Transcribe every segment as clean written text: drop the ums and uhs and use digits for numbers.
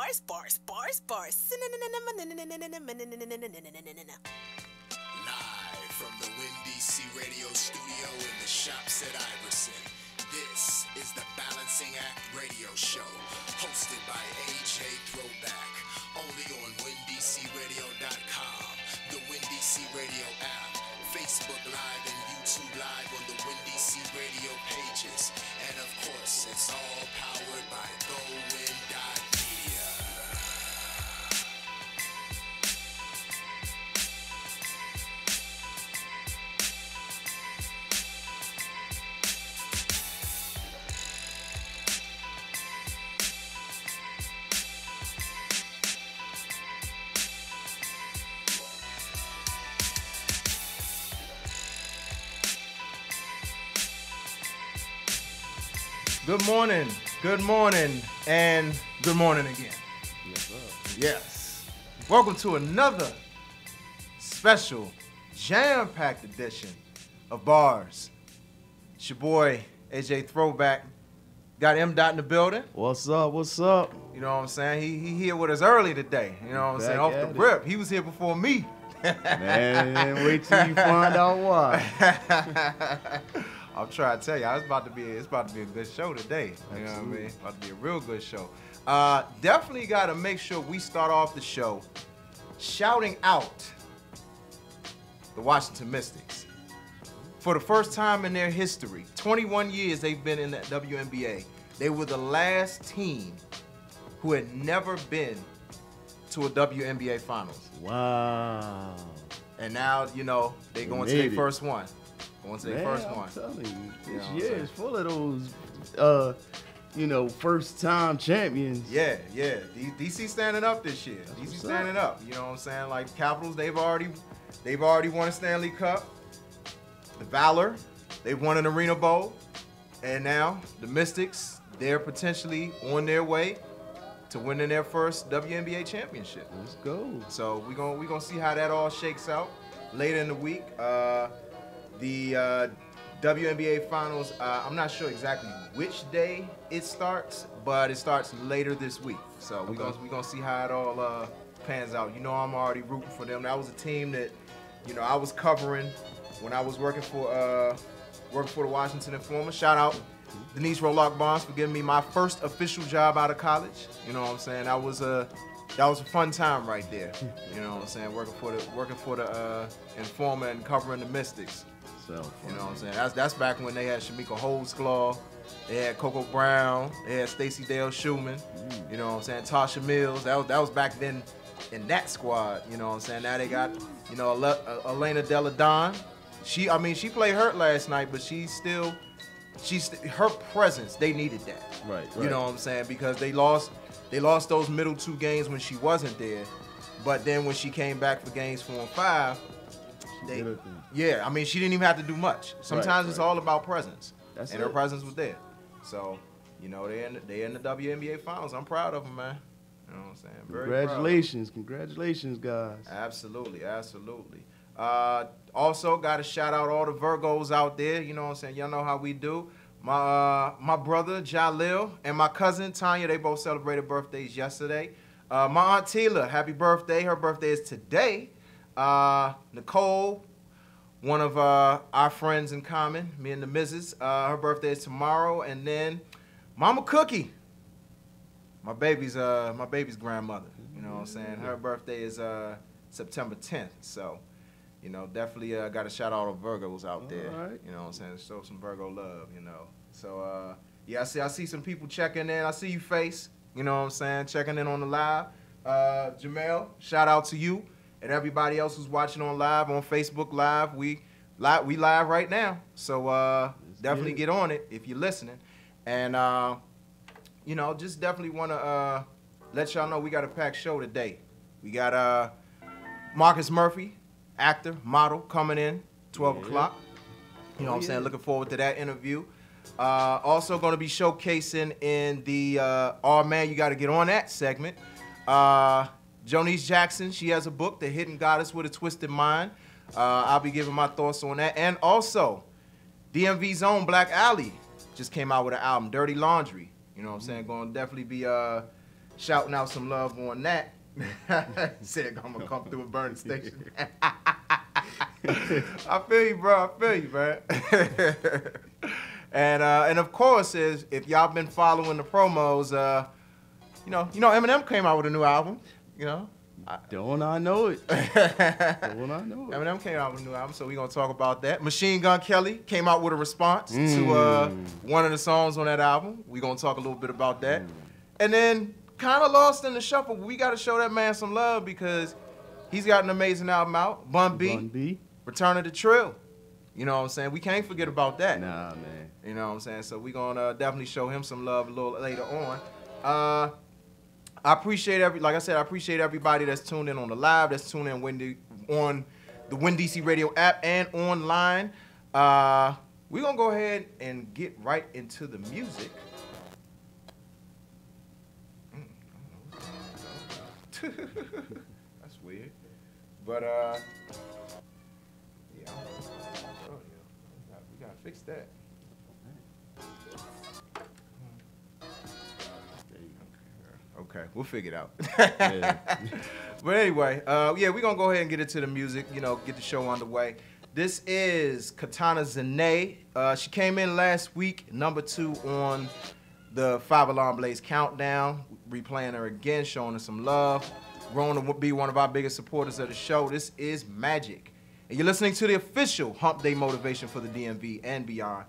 bars, bars, bars, bars. Live from the Windy C Radio studio in the shops at Iverson. This is the Balancing Act Radio Show, hosted by AJ Throwback, only on WindyCRadio.com, the Windy C Radio app, Facebook Live and YouTube Live on the Windy C Radio pages, and of course, it's all powered by GoWin.Media. Good morning, and good morning again. Yes, sir. Yes. Welcome to another special, jam-packed edition of Bars. It's your boy, AJ Throwback. Got M. Dot in the building. What's up? What's up? You know what I'm saying? He here with us early today. You know what I'm saying? Off the rip. He was here before me. Man, wait till you find out why. I'm trying to tell you, it's about to be a good show today. You know what I mean? About to be a real good show. Definitely got to make sure we start off the show shouting out the Washington Mystics. For the first time in their history, 21 years they've been in the WNBA, they were the last team who had never been to a WNBA Finals. Wow. And now, you know, they're going to their first one. Going to their first I'm one. telling you, You know this what I'm year saying? is full of those, first-time champions. Yeah. DC standing up this year. DC what's standing up. You know what I'm saying? Like Capitals, they've already won a Stanley Cup. The Valor, they've won an Arena Bowl. And now the Mystics, they're potentially on their way to winning their first WNBA championship. Let's go. So we're gonna see how that all shakes out later in the week. The WNBA Finals, I'm not sure exactly which day it starts, but it starts later this week. So we're gonna see how it all pans out. You know, I'm already rooting for them. That was a team that, you know, I was covering when I was working for the Washington Informer. Shout out Denise Rolock Barnes for giving me my first official job out of college. You know what I'm saying? That was a fun time right there. You know what I'm saying? Working for the Informer and covering the Mystics. So, You know what I'm saying? That's back when they had Shamika Holdsclaw, they had Coco Brown, they had Stacey Dale Schumann, you know what I'm saying? Tasha Mills. That was back then in that squad. You know what I'm saying? Now they got, you know, Elena Delle Donne. She played hurt last night, but her presence. They needed that. Right. You know what I'm saying? Because they lost those middle two games when she wasn't there, but then when she came back for games 4 and 5. did her thing. Yeah, she didn't even have to do much. Sometimes it's all about presence, That's and it. her presence was there. So, you know, they're in the WNBA Finals. I'm proud of them, man. You know what I'm saying? Very proud. Congratulations, guys. Absolutely. Also, got to shout out all the Virgos out there. You know what I'm saying? Y'all know how we do. My brother Jalil and my cousin Tanya, they both celebrated birthdays yesterday. My aunt Tila, happy birthday. Her birthday is today. Nicole, one of our friends in common, me and the missus, her birthday is tomorrow. And then Mama Cookie, my baby's grandmother. You know what I'm saying? Her birthday is September 10th. So, you know, definitely got to shout out all the Virgos out there. Right. You know what I'm saying? Show some Virgo love, you know. So, yeah, I see some people checking in. I see you, Face. You know what I'm saying? Checking in on the live. Jamel, shout out to you and everybody else who's watching on live, on Facebook Live. We live right now. So, definitely get on it if you're listening. And, you know, just definitely want to let y'all know we got a packed show today. We got Marcus Murphy, actor, model, coming in 12 o'clock. You know what I'm saying? Looking forward to that interview. Also going to be showcasing in the Oh Man, You Got to Get On That segment. Jonice Jackson, she has a book, The Hidden Goddess with a Twisted Mind. I'll be giving my thoughts on that. And also, DMV's own Black Alley just came out with an album, Dirty Laundry. You know what I'm saying? Going to definitely be shouting out some love on that. Said I'm gonna come through and burn the station. I feel you, bro. I feel you, man. And of course, if y'all been following the promos, you know, Eminem came out with a new album. You know. Don't I know it? Don't I know it? Eminem came out with a new album, so we're going to talk about that. Machine Gun Kelly came out with a response to one of the songs on that album. We're going to talk a little bit about that. And then, kind of lost in the shuffle, we got to show that man some love because he's got an amazing album out. Bun B, Return of the Trill. You know what I'm saying? We can't forget about that. Nah, man. You know what I'm saying? So we're going to definitely show him some love a little later on. I appreciate I appreciate everybody that's tuned in on the live, that's tuned in on the Win DC Radio app and online. We're going to go ahead and get right into the music. That's weird. But, yeah. We got to fix that. Okay, we'll figure it out. Yeah. But anyway, yeah, we're going to go ahead and get into the music, you know, get the show underway. This is Katana Zane. She came in last week, number 2 on the 5 Alarm Blaze Countdown. Replaying her again, showing her some love. Growing to be one of our biggest supporters of the show. This is Magic. And you're listening to the official Hump Day motivation for the DMV and beyond.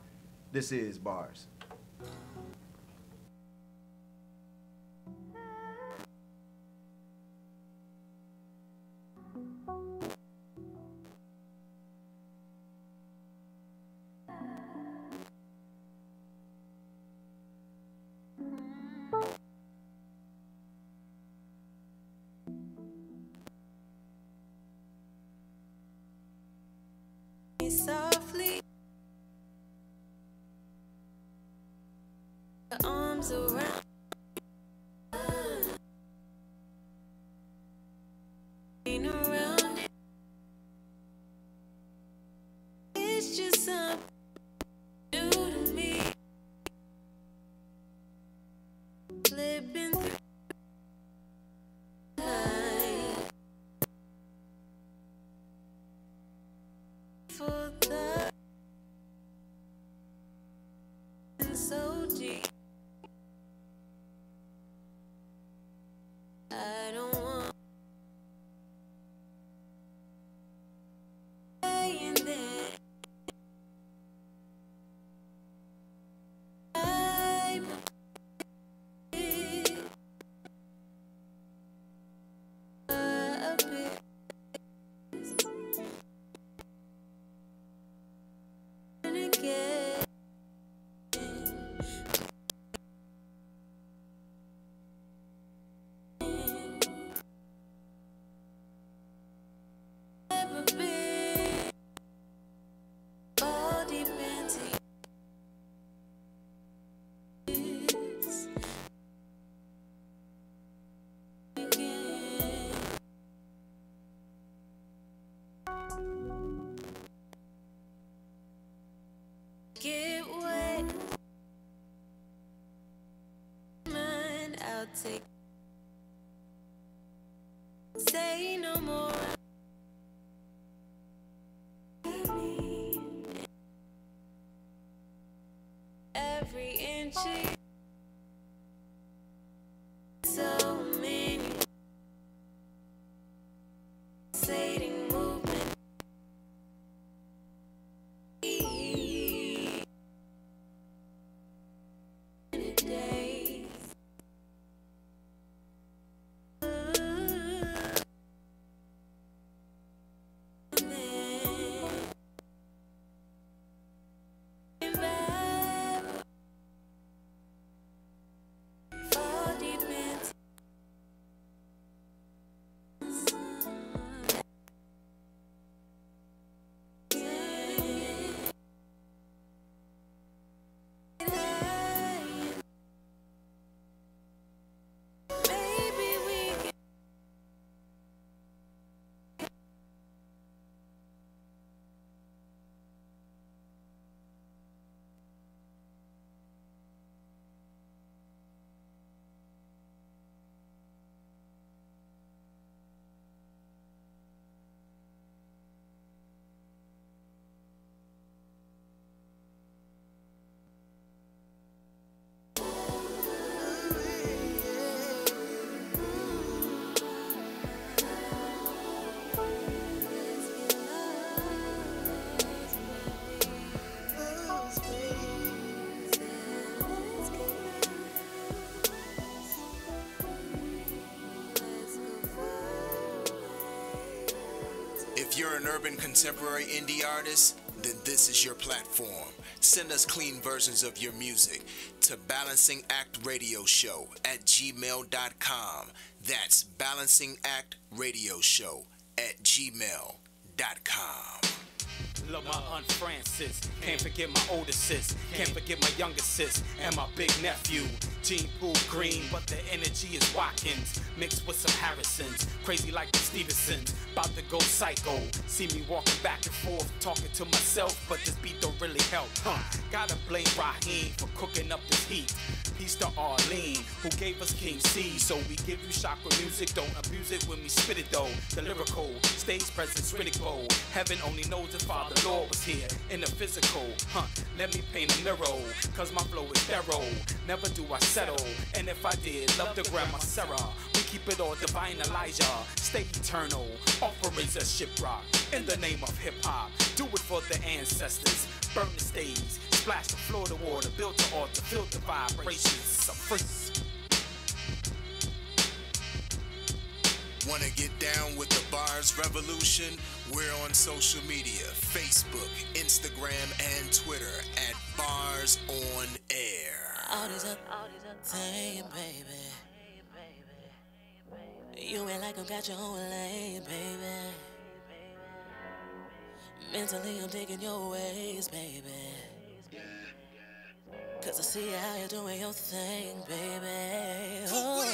This is Bars. Softly, your arms around. Around it. It's just something new to me. Slipping through life for the so deep. I don't want staying there. I'm a bit and again. Never been all depends again. Get wet, mind, I'll take. Say no more. Every inch of so many pulsating movement. Days. If you're an urban contemporary indie artist, then this is your platform. Send us clean versions of your music to balancingactradioshow@gmail.com. That's balancingactradioshow@gmail.com. Love my Aunt Francis, can't forget my older sis, can't forget my younger sis, and my big nephew. Gene Pool Green, but the energy is Watkins, mixed with some Harrisons, crazy like the Stevensons, about to go psycho. See me walking back and forth, talking to myself, but this beat don't really help, Gotta blame Raheem for cooking up this heat. Peace to Arlene, who gave us King C. So we give you chakra music, don't abuse it when we spit it though. The lyrical, stage presence critical. Heaven only knows if Father Lord was here in the physical. Let me paint a mural, cause my flow is thorough. Never do I settle, and if I did, love the grandma Sarah. We keep it all divine Elijah, stay eternal. Offerings a shiprock in the name of hip hop. Do it for the ancestors, burn the stage. Splash the floor to water, build the altar, feel the vibrations. I'm free. Wanna get down with the bars revolution? We're on social media, Facebook, Instagram, and Twitter at Bars On Air. All these other same, baby. You ain't like you got your own lane, baby. Mentally, I'm digging your ways, baby. Cause I see how you're doing your thing, baby. Oh,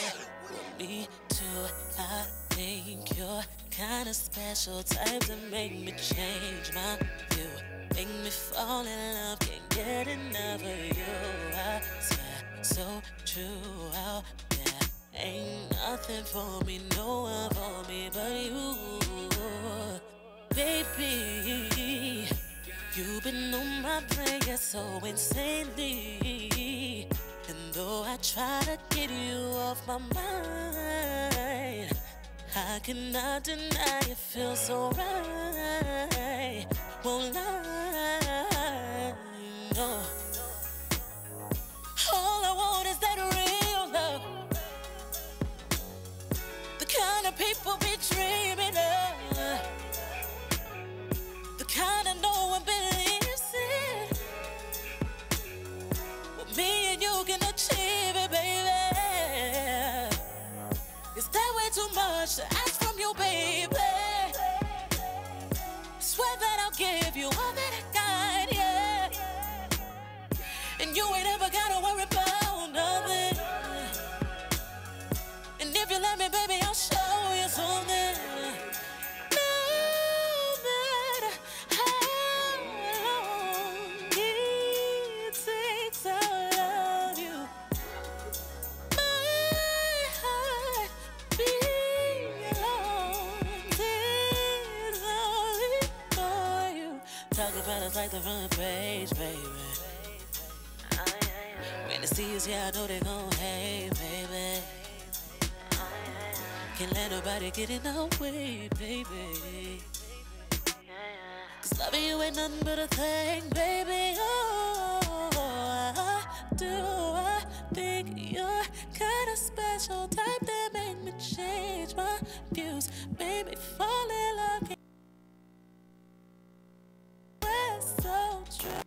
me too, I think you're kinda special type to make me change my view. Make me fall in love, can't get enough of you. I swear, so true out there. Ain't nothing for me, no one for me but you. Baby, you've been on my brain, yeah, so insanely. And though I try to get you off my mind, I cannot deny it feels so right. Won't lie, no. All I want is that real love, the kind of people be dreaming of, the kind of no one believes in. Well, me and you can achieve it, baby. Is that way too much to ask from you, baby? Swear that I'll give you all that I got, yeah. And you ain't ever gotta worry about nothing. And if you let me, baby, I'll show you something. No matter how long it takes, I'll love you. My heart belongs is only for you. Talk about us like the front page, baby. When they see us, yeah, I know they gon' hate, baby. Can't let nobody get in our way, baby. Cause loving you ain't nothing but a thing, baby. Oh, I think you're kinda special type that make me change my views. Made me fall in love. We're so true.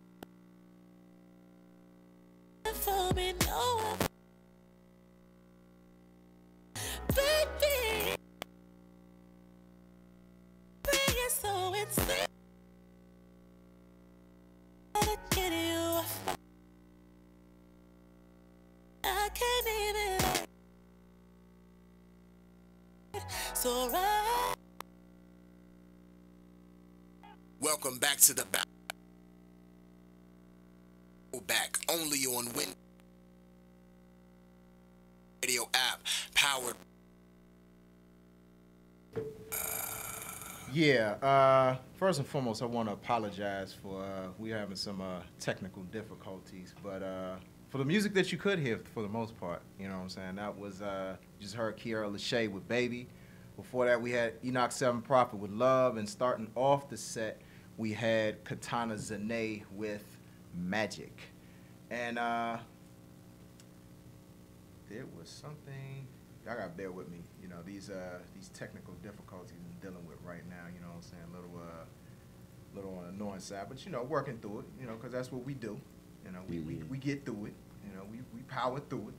For me, no one. Baby, bring it so insane. Gotta get you off. I can't even. So right. Welcome back to the back only on Win Radio app powered. First and foremost, I want to apologize for we having some technical difficulties, but for the music that you could hear for the most part, you know what I'm saying, that was, you just heard Kiara Lachey with Baby. Before that, we had Enoch Seven Prophet with Love, and starting off the set, we had Katana Zane with Magic. And there was something, y'all gotta bear with me. you know, these technical difficulties I'm dealing with right now. You know what I'm saying? Little on the annoying side, but you know, working through it. You know, because that's what we do. You know, we get through it. You know, we power through it.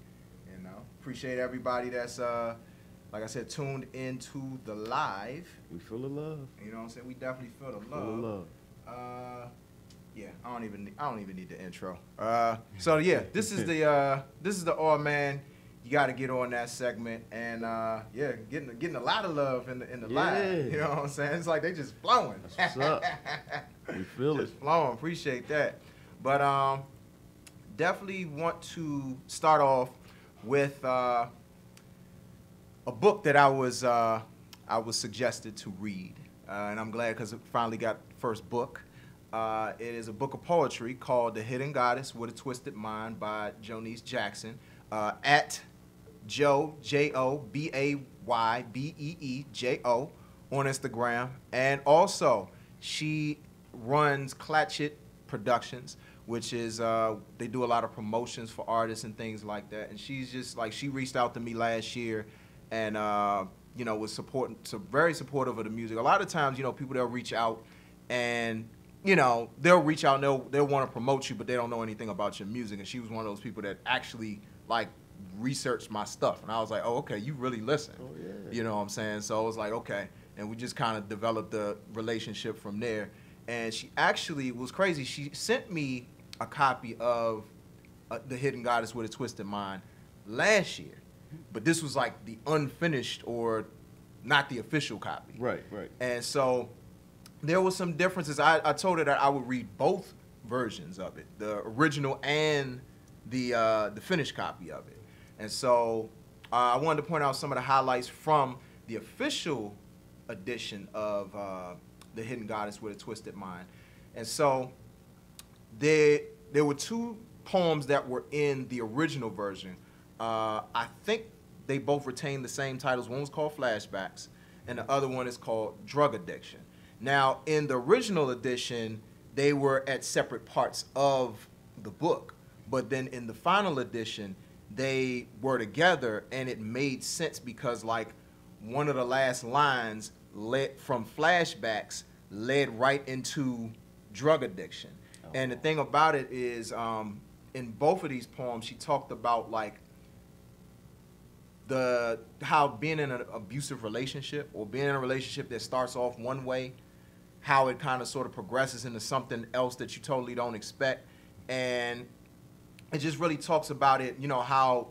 You know, appreciate everybody that's like I said, tuned into the live. We feel the love. You know what I'm saying? We definitely feel the love. Feel the love. Yeah, I don't even need the intro. So yeah, this is the All Man. You got to get on that segment, and yeah, getting a lot of love in the live. You know what I'm saying? It's like they just flowing. That's what's up. We feel just it. flowing. Appreciate that. But definitely want to start off with a book that I was suggested to read, and I'm glad because it finally got first book. It is a book of poetry called The Hidden Goddess with a Twisted Mind by Joanice Jackson, at Joe, JOBAYBEEJO on Instagram. And also, she runs Clatchit Productions, which is, they do a lot of promotions for artists and things like that. And she's just like, she reached out to me last year and, you know, was very supportive of the music. A lot of times, you know, people, they'll reach out and, you know, they'll reach out and they'll want to promote you, but they don't know anything about your music. And she was one of those people that actually, like, researched my stuff. And I was like, oh, okay, you really listen. Oh, yeah. You know what I'm saying? So I was like, okay. And we just kind of developed the relationship from there. And she actually was crazy. She sent me a copy of The Hidden Goddess with a Twisted Mind last year. But this was like the unfinished or not the official copy. Right, right. And so there was some differences. I told her that I would read both versions of it, the original and the finished copy of it. And so I wanted to point out some of the highlights from the official edition of The Hidden Goddess with a Twisted Mind. And so there were two poems that were in the original version. I think they both retain the same titles. One was called Flashbacks, and the other one is called Drug Addiction. Now, in the original edition, they were at separate parts of the book. But then in the final edition, they were together, and it made sense because, like, one of the last lines led from Flashbacks led right into Drug Addiction. Oh. And the thing about it is, in both of these poems, she talked about, like, how being in an abusive relationship or being in a relationship that starts off one way, how it kind of sort of progresses into something else that you totally don't expect. And it just really talks about it, you know, how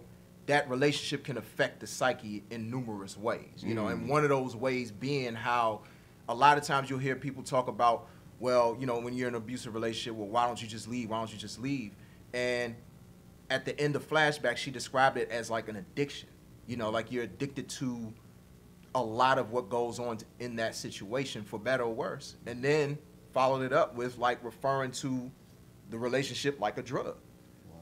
that relationship can affect the psyche in numerous ways, you know, and one of those ways being how a lot of times you'll hear people talk about, well, you know, when you're in an abusive relationship, well, why don't you just leave? Why don't you just leave? And at the end of Flashback, she described it as like an addiction, you know, like you're addicted to a lot of what goes on in that situation, for better or worse. And then followed it up with like referring to the relationship like a drug.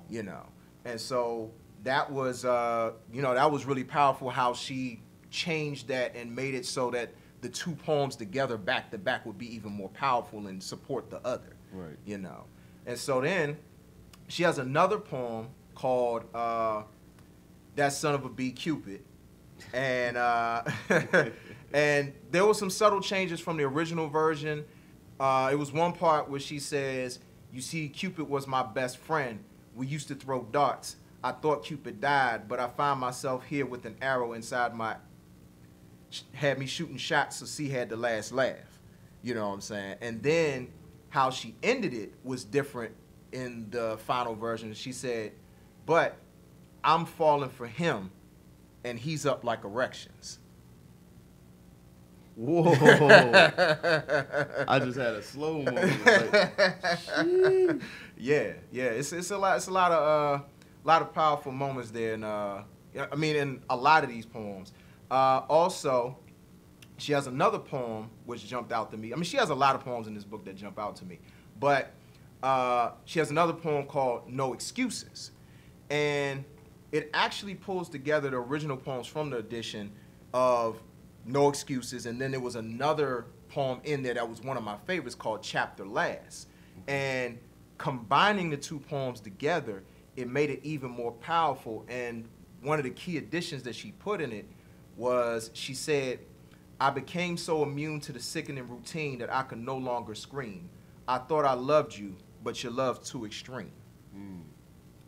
You know, and so that was, you know, that was really powerful how she changed that and made it so that the two poems together back to back would be even more powerful and support the other. Right. You know, and so then she has another poem called That Son of a Bee Cupid, and and there were some subtle changes from the original version. It was one part where she says, "You see, Cupid was my best friend. We used to throw darts. I thought Cupid died, but I found myself here with an arrow inside had me shooting shots so she had the last laugh." You know what I'm saying? And then how she ended it was different in the final version. She said, "But I'm falling for him, and he's up like erections." Whoa. I just had a slow moment. Like, yeah. It's a lot of powerful moments there, and I mean, in a lot of these poems. Also, she has another poem which jumped out to me. I mean, she has a lot of poems in this book that jump out to me, but she has another poem called No Excuses, and it actually pulls together the original poems from the edition of No Excuses, and then there was another poem in there that was one of my favorites called Chapter Last. And combining the two poems together, it made it even more powerful. And one of the key additions that she put in it was she said, I became so immune to the sickening routine that I could no longer scream. I thought I loved you, but your love's too extreme.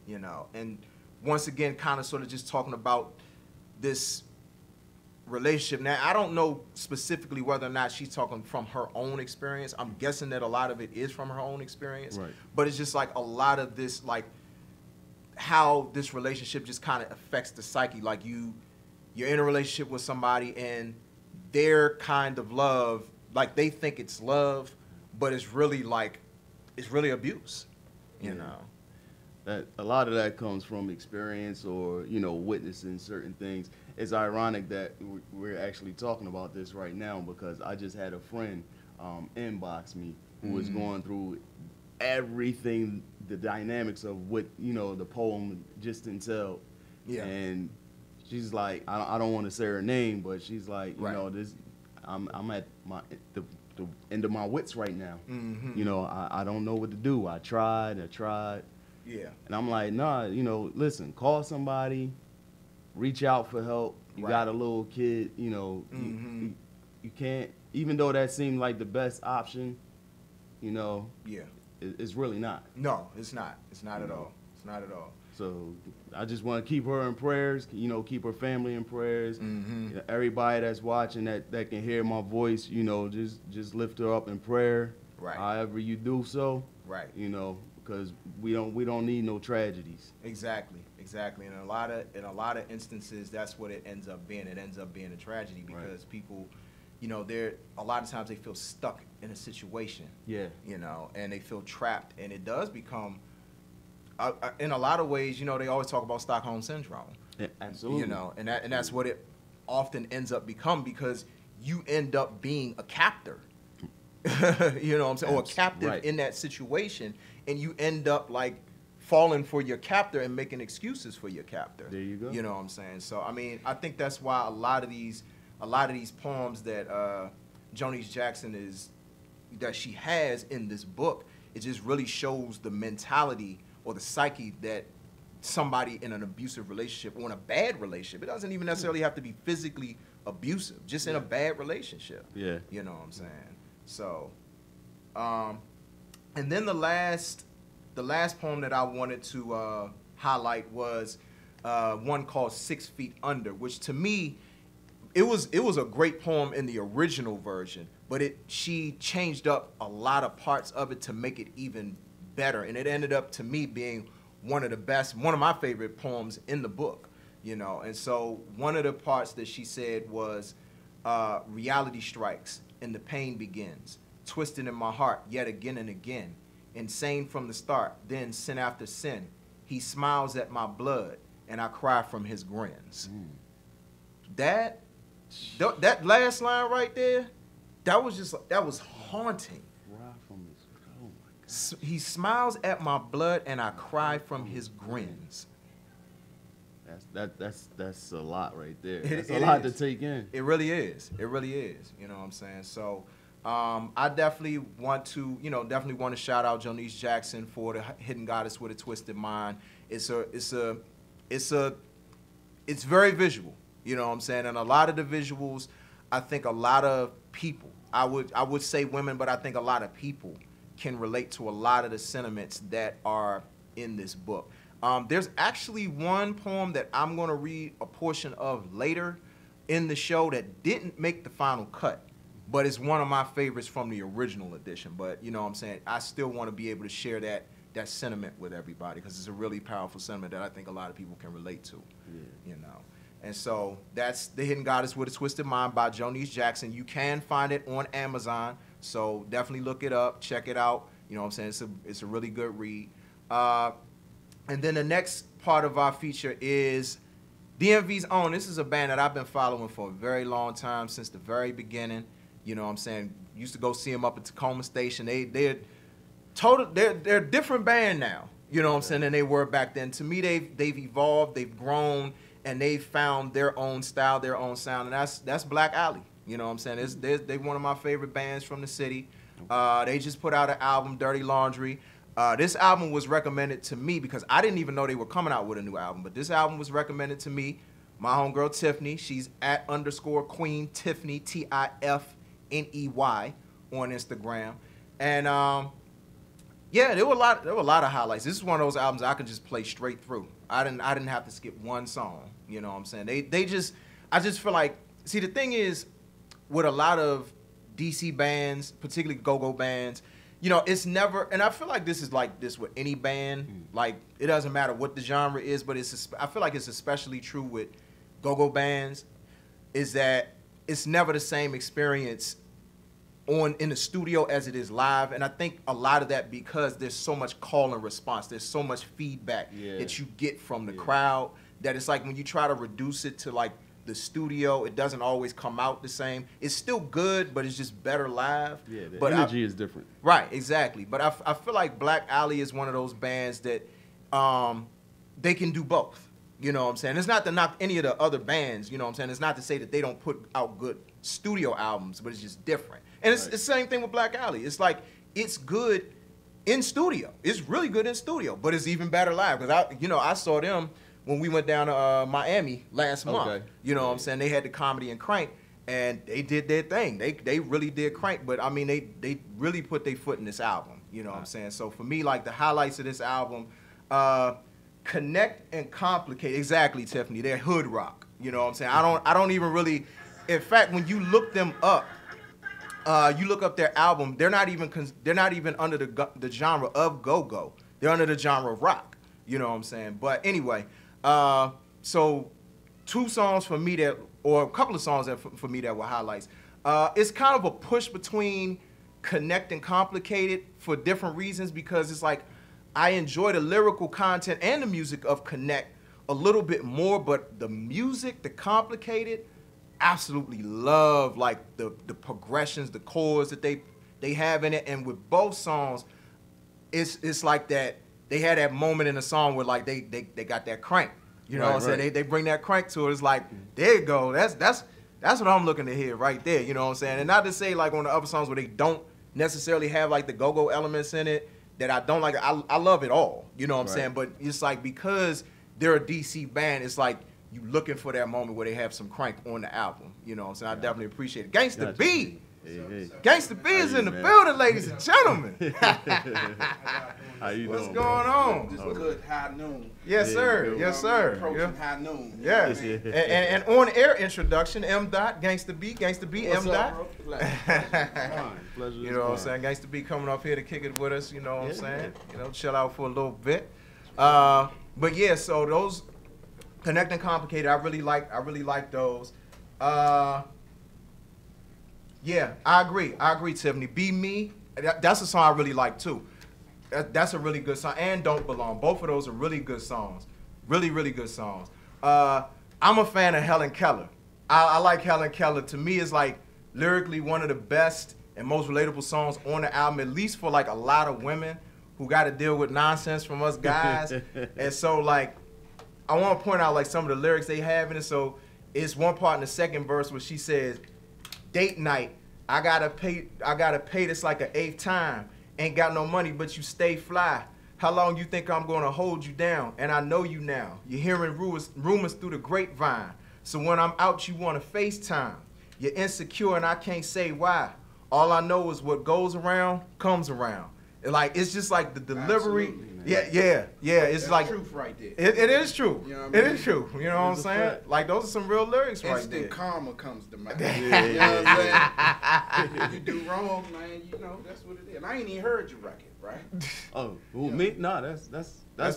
You know, and once again, kind of sort of just talking about this relationship. Now, I don't know specifically whether or not she's talking from her own experience. I'm guessing that a lot of it is from her own experience. Right. But it's just like a lot of this, like how this relationship just kind of affects the psyche. Like you're in a relationship with somebody and their kind of love, like they think it's love, but it's really like, it's really abuse, you know? That a lot of that comes from experience or, you know, witnessing certain things. It's ironic that we're actually talking about this right now because I just had a friend inbox me who was going through everything, the dynamics of what, you know, the poem just entailed. Yeah. And she's like, I don't want to say her name, but she's like, you know, this, I'm at the end of my wits right now. You know, I don't know what to do. I tried. Yeah. And I'm like, nah, you know, listen, call somebody, reach out for help. You got a little kid, you know, you can't, even though that seemed like the best option, you know, it's really not. No, it's not. It's not at all. It's not at all. So I just want to keep her in prayers, you know, keep her family in prayers. You know, everybody that's watching that can hear my voice, you know, just lift her up in prayer. Right. However you do so. Right. You know, because we don't need no tragedies. Exactly. And in a lot of instances, that's what it ends up being. It ends up being a tragedy because people, you know, a lot of times they feel stuck in a situation. Yeah. You know, and they feel trapped, and it does become, in a lot of ways, you know, they always talk about Stockholm syndrome. Yeah, absolutely. You know, and that's what it often ends up become because you end up being a captor. You know what I'm saying? Or a captive in that situation, and you end up like falling for your captor and making excuses for your captor. There you go. You know what I'm saying? So I mean, I think that's why a lot of these poems that Joanice Jackson that she has in this book, it just really shows the mentality or the psyche that somebody in an abusive relationship or in a bad relationship, it doesn't even necessarily have to be physically abusive, just in a bad relationship. Yeah. You know what I'm saying? So, and then the last poem that I wanted to highlight was one called 6 Feet Under, which to me, it was a great poem in the original version, but she changed up a lot of parts of it to make it even better, and it ended up to me being one of my favorite poems in the book, you know. And so one of the parts that she said was, reality strikes and the pain begins, twisting in my heart yet again and again, insane from the start, then sin after sin. He smiles at my blood and I cry from his grins. That last line right there, that was haunting. He smiles at my blood and I cry from his grins. That's a lot right there. That's a lot to take in. It really is. It really is. You know what I'm saying? So I definitely want to shout out Joanice Jackson for the Hidden Goddess with a Twisted Mind. It's very visual. You know what I'm saying? And a lot of the visuals, I think a lot of people, I would say women, but I think a lot of people can relate to a lot of the sentiments that are in this book. There's actually one poem that I'm going to read a portion of later in the show that didn't make the final cut, but it's one of my favorites from the original edition. But you know what I'm saying? I still want to be able to share that sentiment with everybody because it's a really powerful sentiment that I think a lot of people can relate to. You know. And so that's The Hidden Goddess with a Twisted Mind by Joanice Jackson. You can find it on Amazon, so definitely look it up, check it out. You know what I'm saying? It's a really good read. And then the next part of our feature is DMV's own. This is a band that I've been following for a very long time, since the very beginning. You know what I'm saying? Used to go see them up at Tacoma Station. They're a different band now. You know what I'm saying? Than they were back then. To me, they've evolved, they've grown, and they've found their own style, their own sound, and that's Black Alley. You know what I'm saying? They're one of my favorite bands from the city. They just put out an album, Dirty Laundry. This album was recommended to me because I didn't even know they were coming out with a new album, but this album was recommended to me my homegirl Tiffany. She's at _Queen Tiffany, Tiffney on Instagram. And yeah, there were a lot of highlights. This is one of those albums I can just play straight through. I didn't have to skip one song. You know what I'm saying? I just feel like, see, the thing is, with a lot of DC bands, particularly go-go bands, you know, it's never, and I feel like this is like this with any band. Like, it doesn't matter what the genre is, but I feel like it's especially true with go-go bands, is that it's never the same experience in the studio as it is live. And I think a lot of that because there's so much call and response, there's so much feedback that you get from the crowd, that it's like when you try to reduce it to like the studio, it doesn't always come out the same. It's still good, but it's just better live. Yeah, the but energy is different. Right, exactly. But I feel like Black Alley is one of those bands that they can do both. You know what I'm saying? It's not to knock any of the other bands, you know what I'm saying? It's not to say that they don't put out good studio albums, but it's just different. And it's the same thing with Black Alley. It's like, it's good in studio. It's really good in studio, but it's even better live. Because I saw them when we went down to Miami last month. You know what I'm saying? They had the Comedy and Crank, and they did their thing. They really did Crank, but I mean, they really put their foot in this album. You know what I'm saying? So for me, like, the highlights of this album, Connect and Complicate. Exactly, Tiffany. They're hood rock. You know what I'm saying? I don't even really. In fact, when you look them up, you look up their album, they're not even under the genre of go-go. They're under the genre of rock. You know what I'm saying? But anyway, so two songs for me or a couple of songs that for me that were highlights. It's kind of a push between Connect and Complicated for different reasons, because it's like I enjoy the lyrical content and the music of Connect a little bit more, but the music, the Complicated, absolutely love like the progressions, the chords that they have in it. And with both songs, it's like that they had that moment in the song where like they got that crank. You know what I'm saying? They bring that crank to it. It's like, there you go. That's what I'm looking to hear right there. You know what I'm saying? And not to say like on the other songs where they don't necessarily have like the go-go elements in it that I don't like. I love it all. You know what I'm saying? But it's like, because they're a DC band, it's like you looking for that moment where they have some crank on the album. You know what I'm saying? I definitely appreciate it. Gangsta B. Hey. Gangsta B is in the building, ladies and gentlemen. How you What's doing, going on? Just good high noon. Yes, sir. Yes, sir. Approaching high noon. Yes. And on air introduction, M. Dot, Gangsta B, M. Dot. Pleasure. You know what I'm saying? Gangsta B coming up here to kick it with us. You know what I'm saying? You know, chill out for a little bit. But yeah, so those Connect and Complicated, I really like those. Yeah, I agree, Tiffany. Be Me, that's a song I really like too. That's a really good song. And Don't Belong. Both of those are really good songs. Really, really good songs. I'm a fan of Helen Keller. I like Helen Keller. To me, it's like lyrically one of the best and most relatable songs on the album, at least for like a lot of women who got to deal with nonsense from us guys. And so like, I want to point out like some of the lyrics they have in it. So it's one part in the second verse where she says, date night, I gotta pay this like an 8th time. Ain't got no money, but you stay fly. How long you think I'm gonna hold you down? And I know you now. You're hearing rumors through the grapevine. So when I'm out, you wanna FaceTime. You're insecure and I can't say why. All I know is what goes around comes around. Like, it's just like the delivery. Yeah. It's That's like truth right there. It is true. You know what I mean? It is true. You know what I'm saying? Like, those are some real lyrics right Instant there. karma comes to mind. You know what I'm saying? If you do wrong, man, you know, that's what it is. And I ain't even heard your record, right? Oh, well, me? No, that's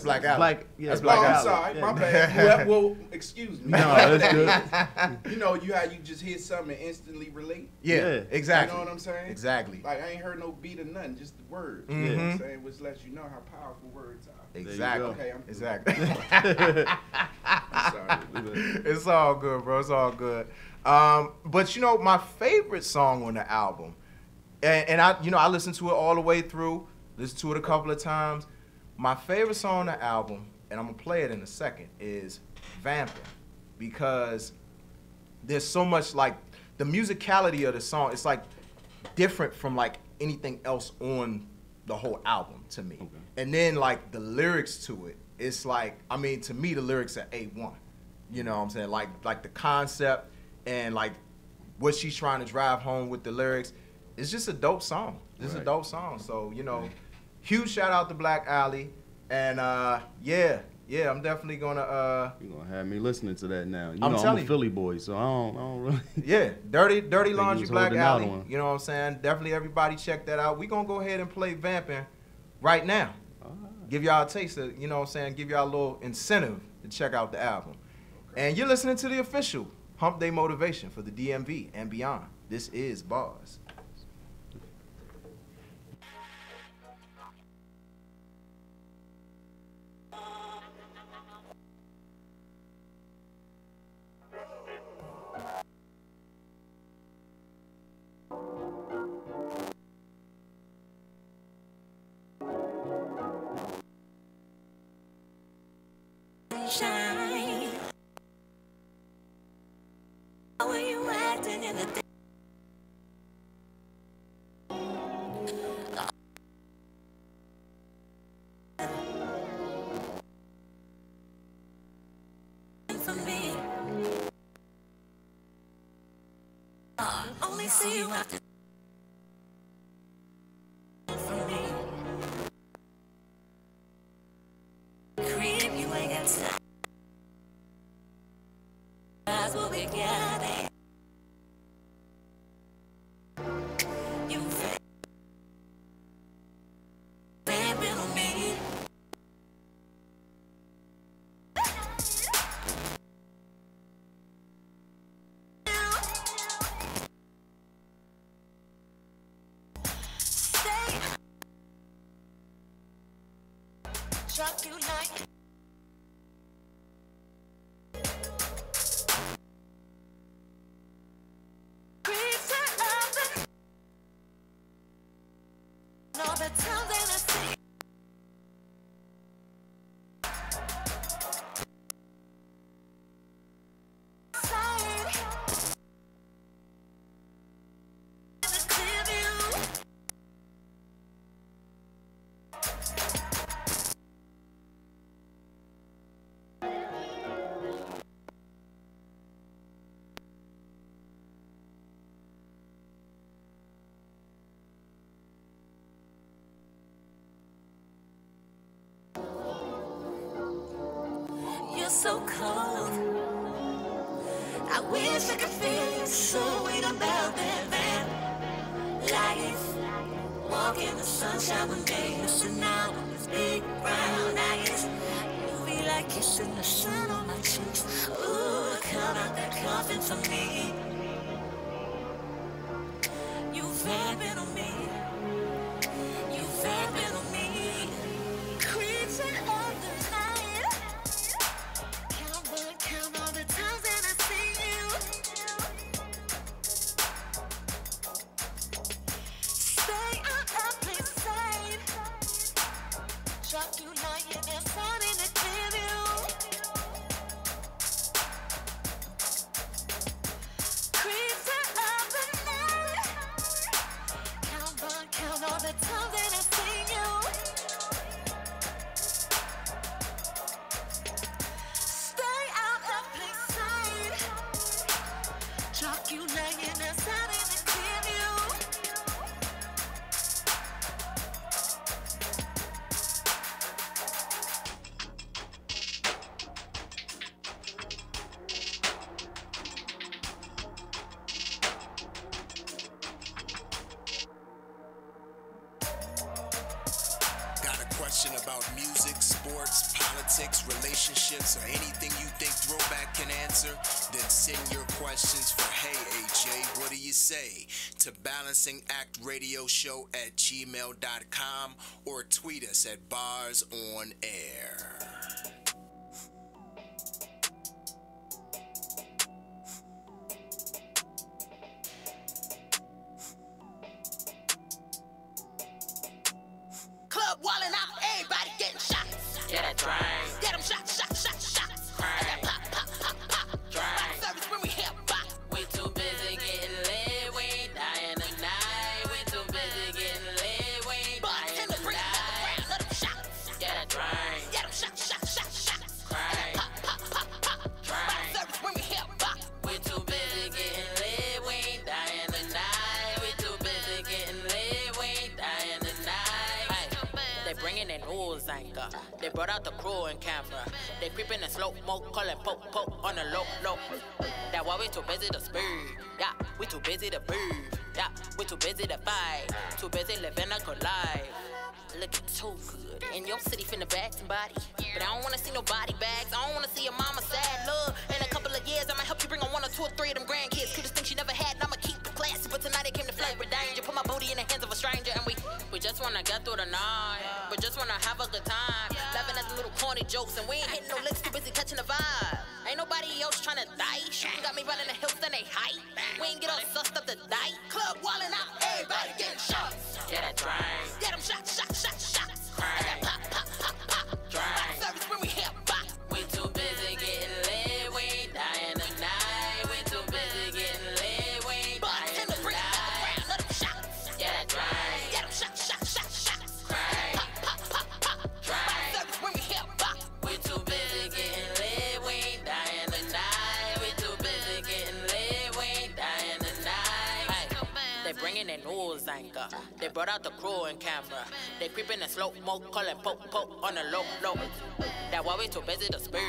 Black Alley. That's Black Oh, I'm Alley. sorry, Yeah. my bad. Well, excuse me. No, that's good. You know, how you just hear something and instantly relate? Yeah, exactly. You know what I'm saying? Exactly. Like, I ain't heard no beat or nothing, just the words. You know what I'm saying? Which lets you know how powerful words are. Exactly. Okay, I'm Exactly. I'm sorry. It's all good, bro. It's all good. But you know, my favorite song on the album, and I listened to it all the way through, listened to it a couple of times. My favorite song on the album, and I'm gonna play it in a second, is Vampin', because there's so much like the musicality of the song. It's like different from like anything else on the whole album to me. Okay. And then like the lyrics to it, it's like, I mean, to me the lyrics are A1. You know what I'm saying? Like the concept and like what she's trying to drive home with the lyrics. It's just a dope song. It's a dope song. So, you know, huge shout out to Black Alley. And yeah, I'm definitely gonna You're gonna have me listening to that now. I'm I'm telling a you. Philly boy, so I don't really Yeah, Dirty he Laundry was Black holding out Alley. on. You know what I'm saying? Definitely everybody check that out. We gonna go ahead and play Vampin' right now. Give y'all a taste of, you know what I'm saying, give y'all a little incentive to check out the album. And you're listening to the official Hump Day Motivation for the DMV and beyond. This is Bars. Shine. How are you acting in the day? For me, only see you after. For me, creep, you ain't got time. Eyes will be gathering. You vamping on me. Stay. Drop you like. All the times that I see you're so cold. I wish I could feel you so ain't about that life. Walk in the sunshine one day, listen out on these big brown eyes. You be like kissing the sun on my cheeks. Ooh, come out that coffin for me. You vamping on me. You vamping on me. Creature of the night. Count all the times that I see you. Stay out of plain sight. Drop you lying there, starting to clear you. Creature of the night. Count all the times that I see you. Stay out of plain sight. Drop you laying inside in the clear view. Got a question about music, sports, politics, relationships, or anything you think Throwback can answer? Then send your questions for Hey AJ, what do you say? To balancingactradioshow@gmail.com or tweet us at Bars on Air. Club wildin' out, everybody getting shot. Get a drink. Get 'em shot, shot, shot, shot. Drink. Pop, pop, pop, pop. Rock service when we hip hop. We too busy getting lit, we ain't dying tonight. We too busy getting lit, we ain't dying Bartender bring it back tonight. around, let 'em shot. Get a drink. Get 'em shot, shot. bringing in news anchor. They brought out the crew and camera. They creeping in slow mo, calling poke on the low. That why we too busy to speed. Yeah, we too busy to breathe. Yeah, we too busy to fight. Too busy living a good life. Looking too good. In your city finna bag somebody. But I don't wanna see no body bags. I don't wanna see your mama sad. Look, in a couple of years, I might help you bring on 1 or 2 or 3 of them grandkids. Cutest thing she never had, and I'ma keep it classy. But tonight it came to flirt with danger. Put my booty in the hands of a stranger, and we just wanna get through the night. We just wanna have a good time. Laughing at the little corny jokes, and we ain't hitting no licks, too busy catching the vibe. Ain't nobody else tryna die. Shooting got me running the hills, then they hype. We ain't get all sussed up to die. Club wallin' out, everybody getting shots. Get that drink. Get them shots. I got pop. Drink. Service when we hip hop. We too busy getting lit. We ain't dying tonight. We too busy getting lit. We ain't dying tonight. Let them shots. Get that drink. Get them shots. Drink. Pop. Drink. Service when we hip hop. We too busy getting lit. We ain't dying tonight. We too busy getting lit. We ain't dying tonight. Hey, they bringing in news anchor. They brought out the crew and camera. They creeping in slow mo, calling poke on the low. That why we too busy to speed.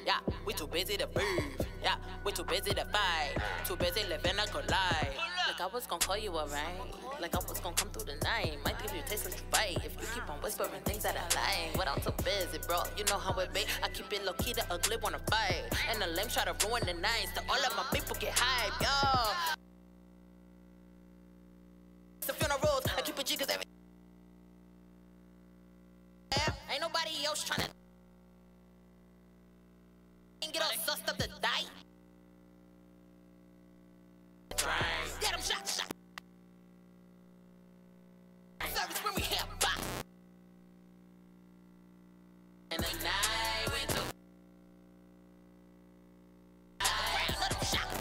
Yeah, we too busy to breathe. Yeah, we too busy to fight. Too busy living a good life. Like I was gonna call you alright. Like I was gonna come through the night. Might give you a taste of bite. If you keep on whispering things that I like. But I'm too busy, bro. You know how it be. I keep it low key, the ugly wanna fight. And the lame try to ruin the nights. To all of my people get hype, yo. The funerals, I keep it G cause every ain't nobody else tryna get all sussed up to die. Get them shots. Service when we hip hop. And the night we do. Let them shots.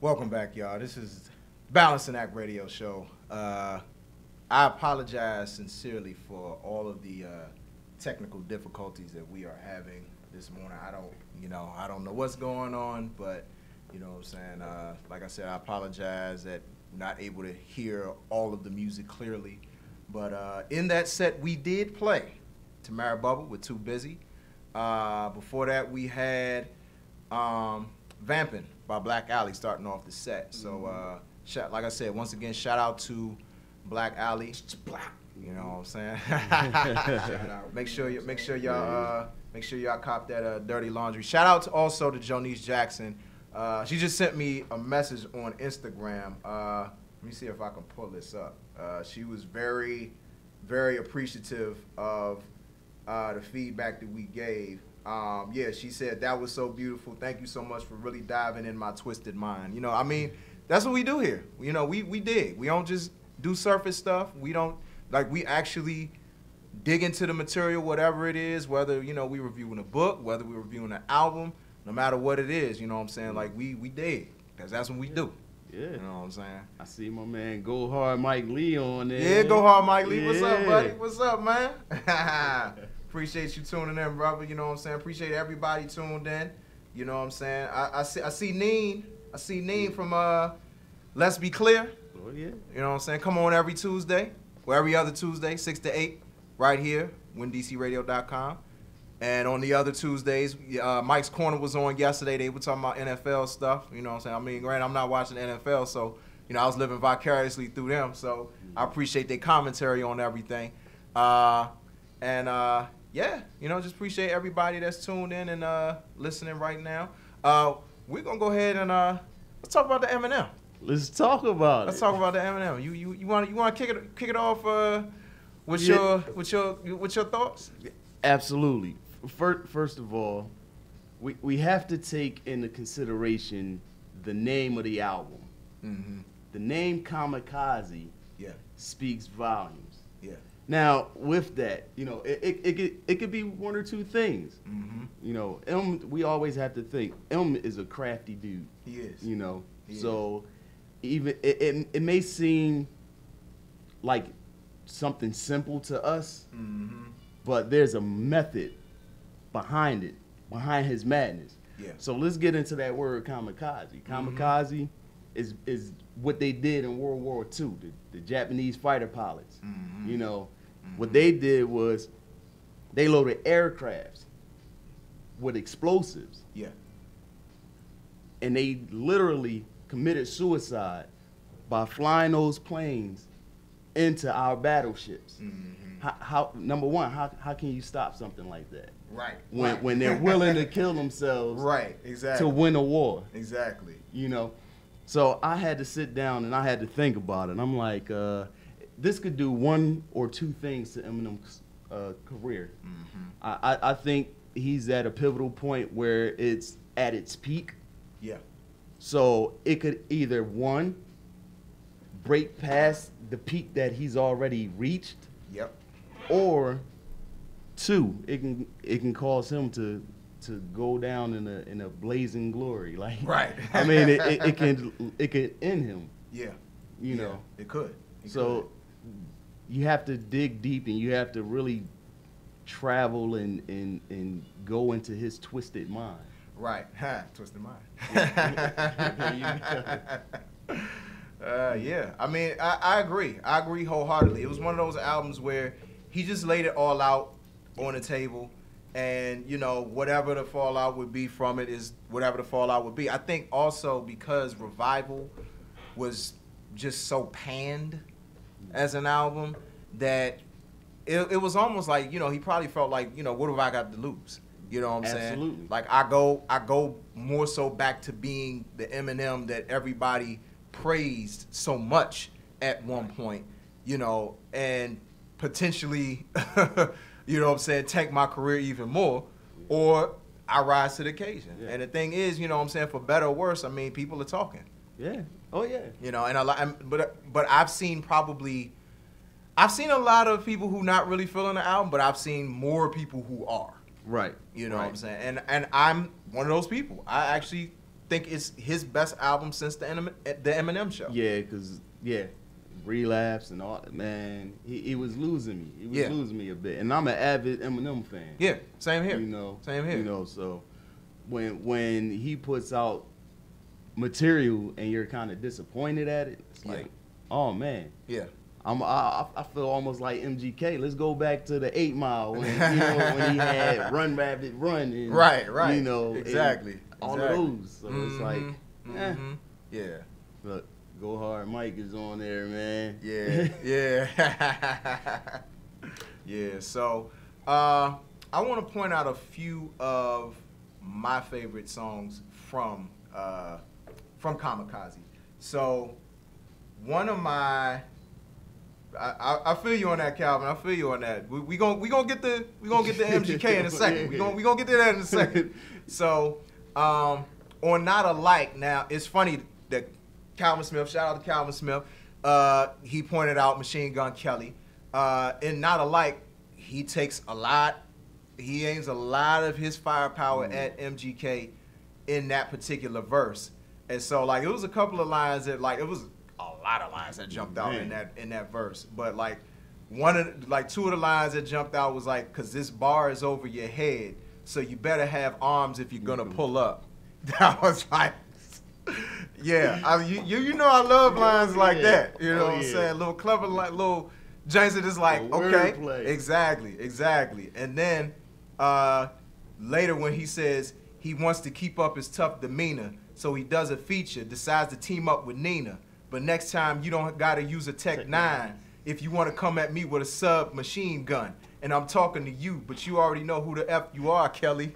Welcome back, y'all. This is Balancing Act Radio Show. I apologize sincerely for all of the technical difficulties that we are having this morning. I don't know what's going on, but you know what I'm saying. Like I said, I apologize that I'm not able to hear all of the music clearly. But in that set, we did play Tamara Bubble with Too Busy. Before that, we had Vampin' by Black Alley starting off the set. So, like I said, once again, shout out to Black Alley. You know what I'm saying? Shout out. Make sure y'all cop that Dirty Laundry. Shout out also to Jonice Jackson. She just sent me a message on Instagram. Let me see if I can pull this up. She was very, very appreciative of the feedback that we gave. Yeah, she said that was so beautiful. Thank you so much for really diving in my twisted mind. You know, I mean, that's what we do here. You know, we dig. We don't just do surface stuff. We don't, like, we actually dig into the material, whatever it is, whether, you know, we reviewing a book, whether we reviewing an album, no matter what it is, you know what I'm saying? Like, we dig, because that's what we do. Yeah. You know what I'm saying? I see my man Go Hard Mike Lee on there. Yeah, Go Hard Mike Lee. What's up, buddy? What's up, man? Appreciate you tuning in, brother. You know what I'm saying? Appreciate everybody tuned in. You know what I'm saying? I see Neen. I see Neen from Let's Be Clear. Oh, yeah. You know what I'm saying? Come on every Tuesday, or every other Tuesday, 6 to 8, right here, WinDCRadio.com. And on the other Tuesdays, Mike's Corner was on yesterday. They were talking about NFL stuff. You know what I'm saying? I mean, granted, I'm not watching the NFL, so, you know, I was living vicariously through them. So I appreciate their commentary on everything. Yeah, you know, just appreciate everybody that's tuned in and listening right now. We're going to go ahead and Let's talk about the Eminem. Let's talk about Let's it. talk about the Eminem. You want to kick it off with Yeah. your thoughts? Absolutely. First of all, we have to take into consideration the name of the album. Mm-hmm. The name Kamikaze Yeah. speaks volumes. Yeah. Now, with that, you know, it could be one or two things. Mm-hmm. You know, we always have to think, is a crafty dude. He is. You know, He so even it may seem like something simple to us, Mm-hmm. but there's a method behind it, behind his madness. Yeah. So let's get into that word kamikaze. Kamikaze is what they did in World War II, the Japanese fighter pilots. Mhm. You know, what they did was they loaded aircrafts with explosives, Yeah. and they literally committed suicide by flying those planes into our battleships. Mm-hmm. How number one, how can you stop something like that? Right. When they're willing to kill themselves Right. Exactly. to win a war, Exactly. you know? So I had to sit down and I had to think about it. I'm like, this could do one or two things to Eminem's career. Mm-hmm. I think he's at a pivotal point where it's at its peak. Yeah. So it could either, one, break past the peak that he's already reached, Yep. or two, it can cause him to go down in a blazing glory. Like, Right. I mean, it can end him. Yeah. You know. It could. It So you have to dig deep and you have to really travel and go into his twisted mind. could. Right. Ha. Twisted mind. Yeah. I mean, I agree. I agree wholeheartedly. It was one of those albums where he just laid it all out on the table, and you know, whatever the fallout would be from it is whatever the fallout would be. I think also because Revival was just so panned as an album that it was almost like, you know, he probably felt like, you know, what have I got to lose? You know what I'm saying? Absolutely. Like I go more so back to being the Eminem that everybody praised so much at one point, you know, and potentially, you know what I'm saying, tank my career even more, or I rise to the occasion. Yeah. And the thing is, you know what I'm saying, for better or worse, I mean, people are talking. Yeah. Oh yeah. You know, and but I've seen a lot of people who not really feeling the album, but I've seen more people who are. Right. You know right. what I'm saying? And I'm one of those people. I actually think it's his best album since the Eminem show. Yeah, because, Relapse and all, man, he was losing me. He was losing me a bit. And I'm an avid Eminem fan. Yeah, same here. You know, Same here. You know, so when he puts out material and you're kind of disappointed at it, it's Yeah. like, oh man, Yeah. I feel almost like MGK. Let's go back to the 8 Mile when, you know, when he had Run Rabbit Run and Right. you know, exactly. and all exactly. of those. So it's like, Mhm. Yeah. look, Go Hard Mike is on there, man. Yeah, yeah. Yeah, so I want to point out a few of my favorite songs from Kamikaze. So one of my I feel you on that, Calvin. I feel you on that. We gonna get the MGK in a second. We gonna get to that in a second. So on Not Alike, now it's funny that Calvin Smith, shout out to Calvin Smith, he pointed out Machine Gun Kelly. In Not Alike, he aims a lot of his firepower at MGK in that particular verse. And so like it was a couple of lines that like it was a lot of lines that jumped out in that verse. But like two of the lines that jumped out was like, cause this bar is over your head, so you better have arms if you're gonna pull up. That was like, yeah, you know I love lines like that. You know what I'm saying? Little clever, like little James that is like, okay, wordplay. exactly. And then later when he says he wants to keep up his tough demeanor, so he does a feature, decides to team up with Nina. But next time you don't gotta use a Tech 9 if you want to come at me with a submachine gun. And I'm talking to you, but you already know who the F you are, Kelly.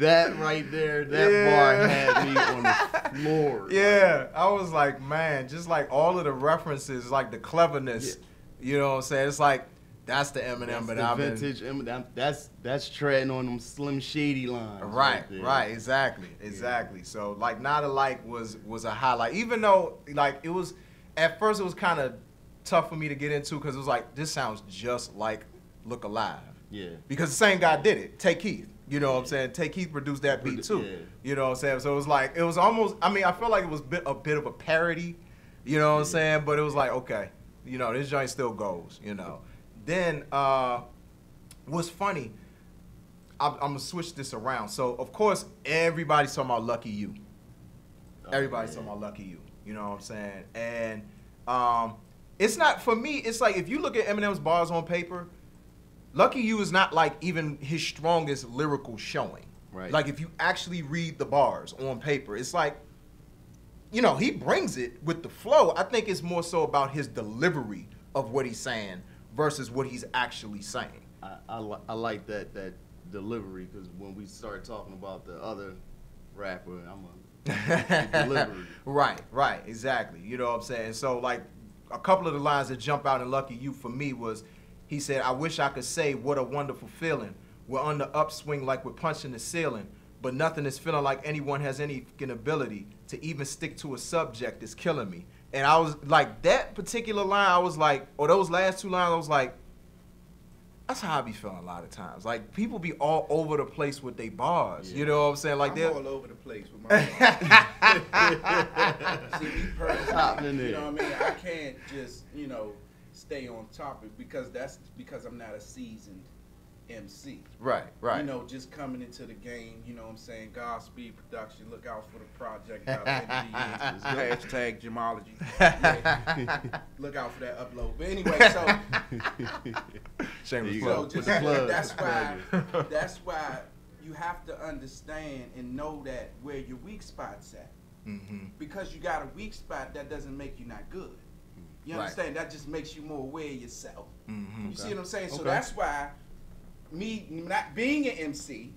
That right there, that Yeah. bar had me on the floor. Yeah, I was like, man, just like all of the references, like the cleverness, you know what I'm saying? It's like, that's the Eminem, That's but the I've been... vintage Eminem. That's treading on them Slim Shady lines. Right, there. right, exactly. So like Not Alike was a highlight, even though like it was, at first it was kind of tough for me to get into because it was like, this sounds just like Look Alive. Yeah. Because the same guy did it, Tay Keith. You know what I'm saying? Tay Keith produced that beat too. Yeah. You know what I'm saying? So it was like, it was almost, I mean, I felt like it was a bit of a parody, you know what I'm saying? But it was like, okay, you know, this joint still goes, you know. Then, what's funny, I'm going to switch this around. So, of course, everybody's talking about Lucky You. Everybody's talking about Lucky You. You know what I'm saying? And it's not, for me, it's like, if you look at Eminem's bars on paper, Lucky You is not like even his strongest lyrical showing. Right. Like if you actually read the bars on paper, it's like, you know, he brings it with the flow. I think it's more so about his delivery of what he's saying versus what he's actually saying. I like that delivery because when we start talking about the other rapper, I'm a delivery. Right, exactly. You know what I'm saying? So like a couple of the lines that jump out in Lucky You for me was, he said, I wish I could say what a wonderful feeling. We're on the upswing like we're punching the ceiling, but nothing is feeling like anyone has any ability to even stick to a subject is killing me. And I was like, that particular line, I was like, or those last two lines, I was like, that's how I be feeling a lot of times. Like, people be all over the place with their bars. You know what I'm saying? Like, I'm all over the place with my bars. See, me personally, you know what I mean? I can't just, you know, stay on topic because I'm not a seasoned MC. Right. You know, just coming into the game, you know what I'm saying? Godspeed Production, look out for the project. By the end of the year. Hashtag Gemology. Yeah. Look out for that upload. But anyway, Shameless so plug. just, that's why you have to understand and know that where your weak spot's at. Mm-hmm. Because you got a weak spot, that doesn't make you not good. You understand? That just makes you more aware of yourself. Mm-hmm. You see what I'm saying? So that's why me not being an MC,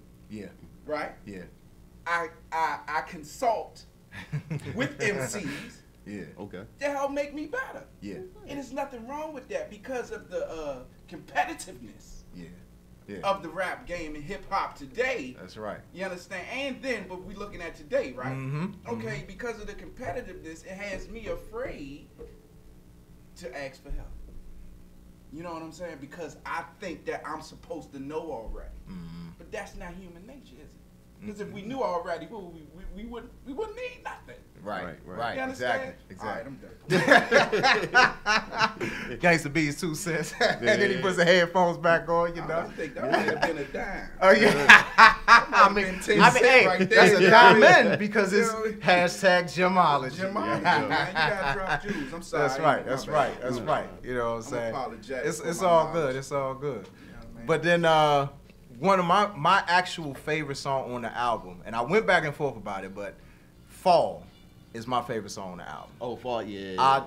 right? Yeah. I consult with MCs Okay. to help make me better. Yeah. And there's nothing wrong with that because of the competitiveness Yeah. of the rap game and hip hop today. That's right. You understand? And then, but we looking at today, right? Mm-hmm. Okay, because of the competitiveness, it has me afraid to ask for help. You know what I'm saying? Because I think that I'm supposed to know already. Mm-hmm. But that's not human nature, is it? Because if we knew already, we wouldn't need nothing. Right. You understand? Exactly. All right, I'm done. Gangsta B's 2 cents. And then he puts the headphones back on, you know. I think that might have been a dime. Oh, yeah. I mean, hey, right there. that's a You know dime what I mean? in because it's You know? hashtag Gemology. Gemology, man. You gotta drop Jews. I'm sorry. That's right. You know what I'm saying? apologetic for It's my all knowledge. good. It's all good. You know what I mean? But then one of my actual favorite song on the album, and I went back and forth about it, but Fall is my favorite song on the album. Oh, Fall, yeah.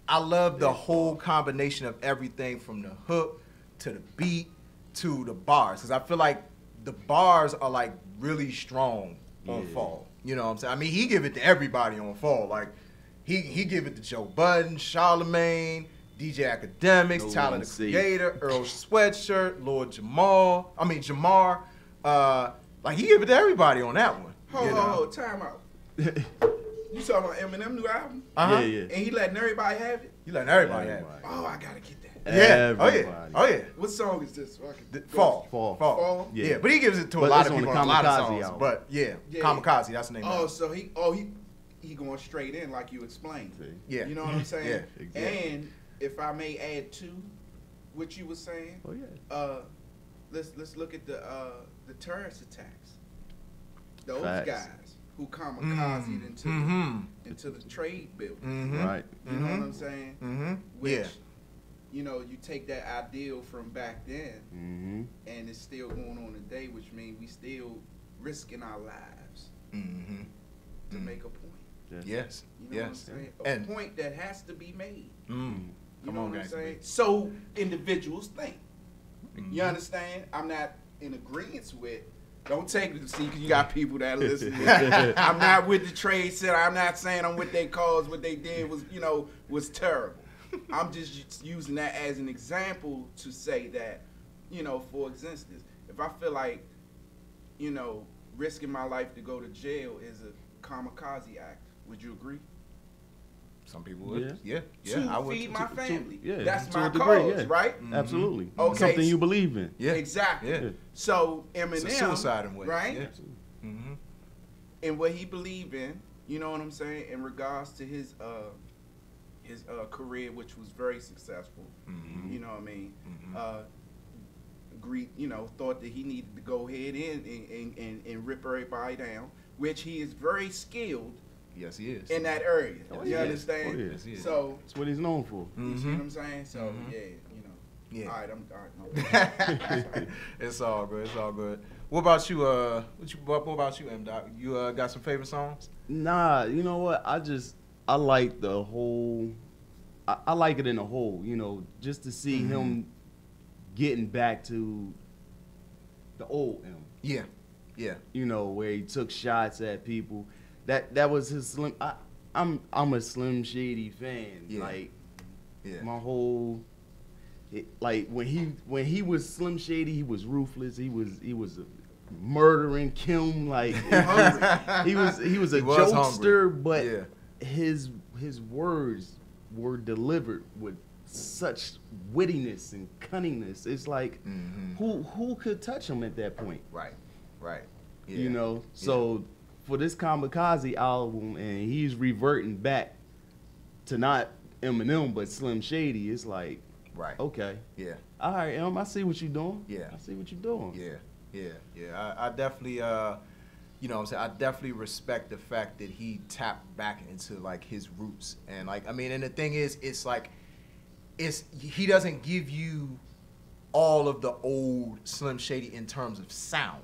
I love the whole combination of everything from the hook to the beat to the bars, because I feel like the bars are like really strong on Fall. You know what I'm saying? I mean, he give it to everybody on Fall. Like he give it to Joe Budden, Charlemagne, DJ Academics, No Tyler One the C. Creator, Earl Sweatshirt, Lord Jamar. Like he give it to everybody on that one. Hold, time out. You talking about Eminem new album? Uh-huh. Yeah. And he letting everybody have it? You letting everybody have it. Oh, I gotta get that. Yeah. Everybody. Oh yeah. What song is this? So I can go- Fall. Fall? Yeah. But he gives it to a But lot it's of on the people on a lot of Kamikaze songs. album. But yeah, Yeah. Kamikaze, that's the name of it. So he going straight in like you explained. See? Yeah. You know what I'm saying? Yeah, exactly. And if I may add to what you were saying, Oh, yeah. let's look at the terrorist attacks. Those Facts. guys who kamikazed into the trade building. Mm-hmm. Right. You know what I'm saying? Mm-hmm. Which, Yeah. you know, you take that ideal from back then, Mm-hmm. and it's still going on today, which means we still risking our lives Mm-hmm. to make a point. Yes. You know Yes. what I'm saying? A And point that has to be made. mm. You Come know on, what I'm Gangsta saying? B. So individuals think. Mm-hmm. You understand? I'm not in agreement with Don't take it to see, because you got people that listen. I'm not with the trade center. I'm not saying I'm with their cause. What they did was terrible. I'm just using that as an example to say that, for instance, if I feel like, risking my life to go to jail is a kamikaze act, would you agree? Some people would. Yeah. To feed my family. Yeah, that's to my a degree, cause, yeah. right? Mm-hmm. Absolutely. Okay. Something you believe in. Yeah. Exactly. Yeah. So Eminem, It's a suicide in way. right? Yeah. Mm-hmm. And what he believed in, you know what I'm saying, in regards to his career, which was very successful. Mm-hmm. You know what I mean? Mm-hmm. Agreed. Thought that he needed to go ahead and rip everybody down, which he is very skilled. Yes, he is. In that area. Oh, You yeah. understand? Oh, yeah. Yes, he is. So, That's what he's known for. you see what I'm saying? So, Mhm. yeah. Yeah. All right, no. It's all good. It's all good. What about you? What about you, M Doc? You got some favorite songs? Nah, you know what? I like the whole. I like it in the whole. Just to see him getting back to the old M. Yeah. Yeah. Where he took shots at people. That was his Slim. I'm a Slim Shady fan. Yeah. Like Yeah. my whole. Like when he was Slim Shady, he was ruthless. He was murdering Kim. Like he was a jokester, hungry. but Yeah. his words were delivered with such wittiness and cunningness. It's like who could touch him at that point? Right. Yeah. So for this Kamikaze album, and he's reverting back to not Eminem but Slim Shady, it's like, Right. okay, Yeah. all right, Em, I see what you're doing. Yeah. I see what you're doing. Yeah. I definitely, what I'm saying, I definitely respect the fact that he tapped back into like his roots, and and the thing is, it's like, he doesn't give you all of the old Slim Shady in terms of sound.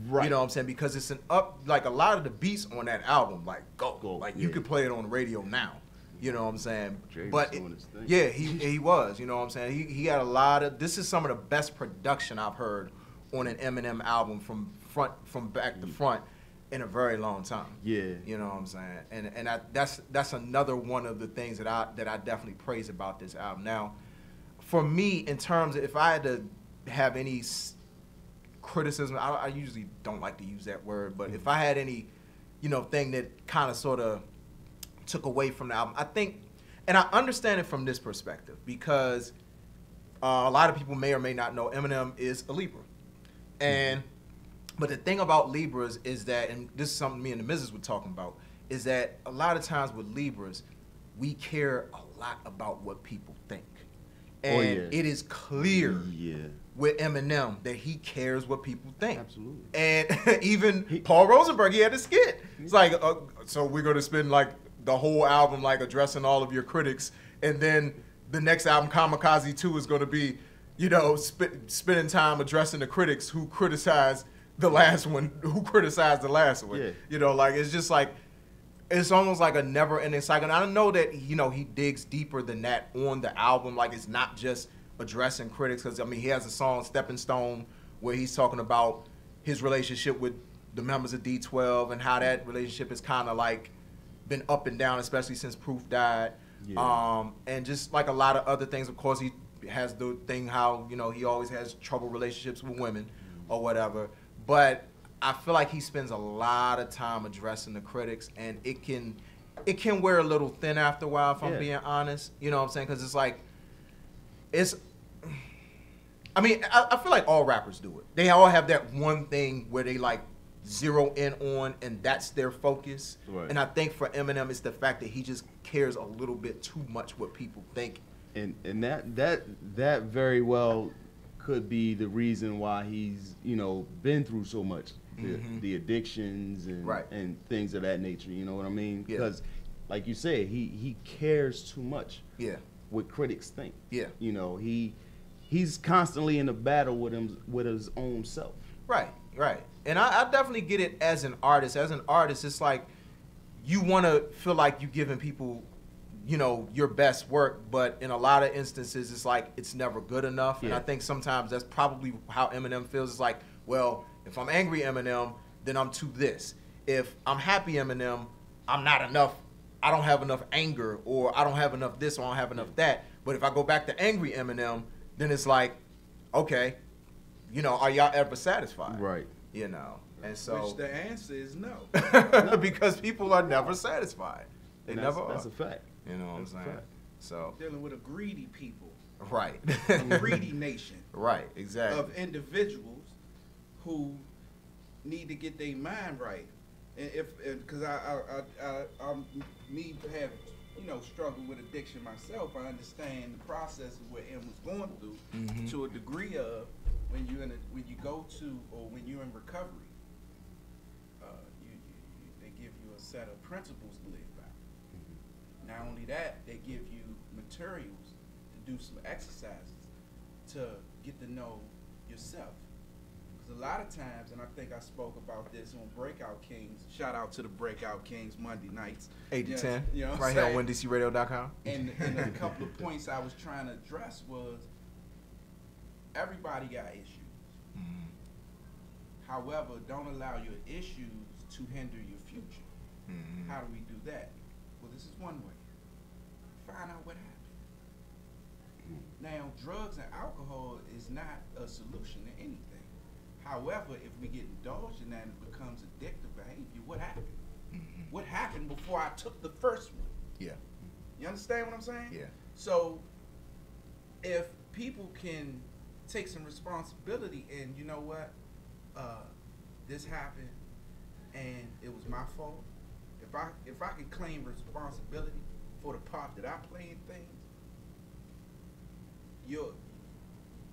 Right. You know what I'm saying? Because it's like a lot of the beats on that album, like go. You could play it on the radio now. You know what I'm saying? Drake But was doing his thing. yeah, he was. You know what I'm saying? He had a lot of. This is some of the best production I've heard on an Eminem album from back to front in a very long time. Yeah. You know what I'm saying? And that's another one of the things that I definitely praise about this album. Now, for me, in terms of if I had to have any criticism, I usually don't like to use that word, but if I had any, thing that kind of sort of took away from the album, I think, and I understand it from this perspective, because a lot of people may or may not know Eminem is a Libra. And but the thing about Libras is that, and this is something me and the Mrs. were talking about, is that a lot of times with Libras, we care a lot about what people think. And it is clear with Eminem that he cares what people think. Absolutely. And even Paul Rosenberg, he had a skit. It's like, so we're going to spend like the whole album like addressing all of your critics, and then the next album, Kamikaze 2, is going to be, spending time addressing the critics who criticized the last one, Yeah. It's just like, it's almost like a never-ending cycle. And I know that, he digs deeper than that on the album. Like, it's not just addressing critics, because, he has a song, Stepping Stone, where he's talking about his relationship with the members of D12 and how that relationship has kind of, like, been up and down, especially since Proof died. Yeah. And just, like, a lot of other things. Of course, he has the thing how, he always has troubled relationships with women or whatever. But I feel like he spends a lot of time addressing the critics, and it can wear a little thin after a while, if I'm being honest. You know what I'm saying? Because it's like, I feel like all rappers do it. They all have that one thing where they like zero in on, and that's their focus. Right. And I think for Eminem, it's the fact that he just cares a little bit too much what people think. And that very well could be the reason why he's been through so much, the addictions and things of that nature. You know what I mean? Because, like you said, he cares too much. Yeah. What critics think. Yeah. He's constantly in a battle with his own self. Right. And I definitely get it as an artist. As an artist, it's like you want to feel like you're giving people, your best work, but in a lot of instances, it's like it's never good enough. And I think sometimes that's probably how Eminem feels. It's like, well, If I'm angry Eminem, then I'm to this. If I'm happy Eminem, I'm not enough. I don't have enough anger, or I don't have enough this, or I don't have enough that. But if I go back to angry Eminem, then it's like, okay, you know, are y'all ever satisfied? Right. You know, and so Which the answer is no. because people are never satisfied. They And never are. That's a fact. You know what I'm That's a saying? fact. So Dealing with a greedy people, right, a greedy nation right, exactly. of individuals who need to get their mind right. And because I'm me have struggled with addiction myself, I understand the process of what M was going through to a degree of when you go to or when you're in recovery, they give you a set of principles to live by. Not only that, they give you materials to do some exercises to get to know yourself. Because a lot of times, and I think I spoke about this on Breakout Kings, shout out to the Breakout Kings Monday nights. 8 to 10, you know what I'm right here on saying? WinDCRadio.com. And a couple of points I was trying to address was everybody got issues. However, don't allow your issues to hinder your future. How do we do that? Well, this is one way. Find out what happened. Now, drugs and alcohol is not a solution to anything. However, if we get indulged in that and it becomes addictive behavior, what happened? What happened before I took the first one? Yeah, You understand what I'm saying? yeah, So, if people can take some responsibility and, you know what, this happened and it was my fault. If I can claim responsibility for the part that I play in things, your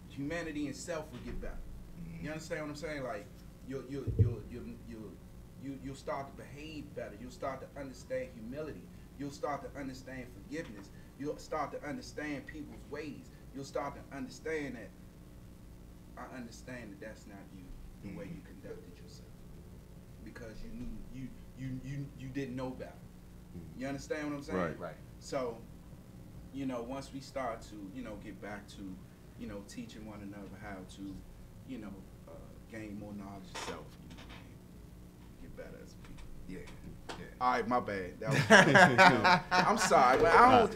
humanity and self will get better. You understand what I'm saying? Like you'll start to behave better. You'll start to understand humility. You'll start to understand forgiveness. You'll start to understand people's ways. You'll start to understand that I understand that that's not you, the way you conducted yourself, because you didn't know better. You understand what I'm saying? Right. right. So, once we start to, get back to, teaching one another how to, gain more knowledge of self, get better as people. Yeah, yeah. All right, my bad. That was, I'm sorry. Well,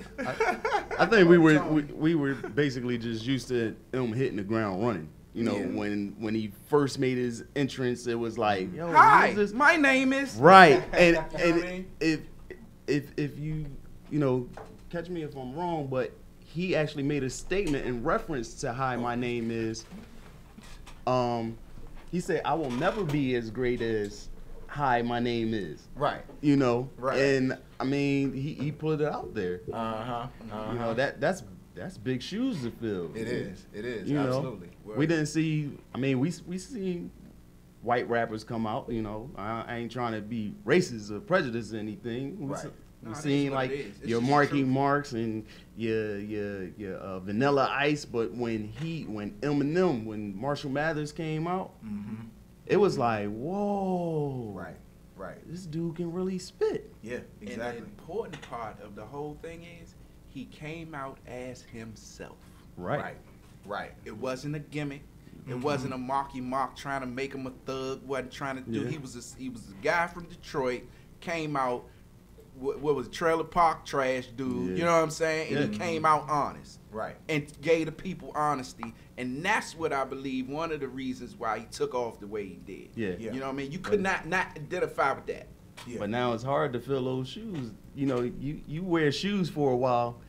I think we were basically just used to him hitting the ground running. Yeah. When he first made his entrance, it was like, yo, hi, who's this? my name is. Right, and You know what I mean? if you catch me if I'm wrong, but he actually made a statement in reference to "Hi, my name is." He said, "I will never be as great as Hi, my name is." Right. Right. And I mean, he put it out there. That's big shoes to fill. It is. It is. You know? Absolutely. We didn't see. I mean, we see white rappers come out. I ain't trying to be racist or prejudiced or anything. Right. No, We it is seen what like it is. It's your just Marky truth. Marks and your Vanilla Ice, but when Eminem, when Marshall Mathers came out, it was like, whoa, Right. Right. this dude can really spit. Yeah. Exactly. And the important part of the whole thing is he came out as himself. Right. Right. Right. It wasn't a gimmick. It wasn't a Marky Mark trying to make him a thug. Wasn't trying to do. Yeah. He was a guy from Detroit. Came out. What was it, Trailer Park Trash dude? Yeah. You know what I'm saying? And he Yeah. came out honest Right. and gave the people honesty. And that's what I believe one of the reasons why he took off the way he did. Yeah. Yeah. You know what I mean? You could not identify with that. Yeah. But now it's hard to fill those shoes. You wear shoes for a while,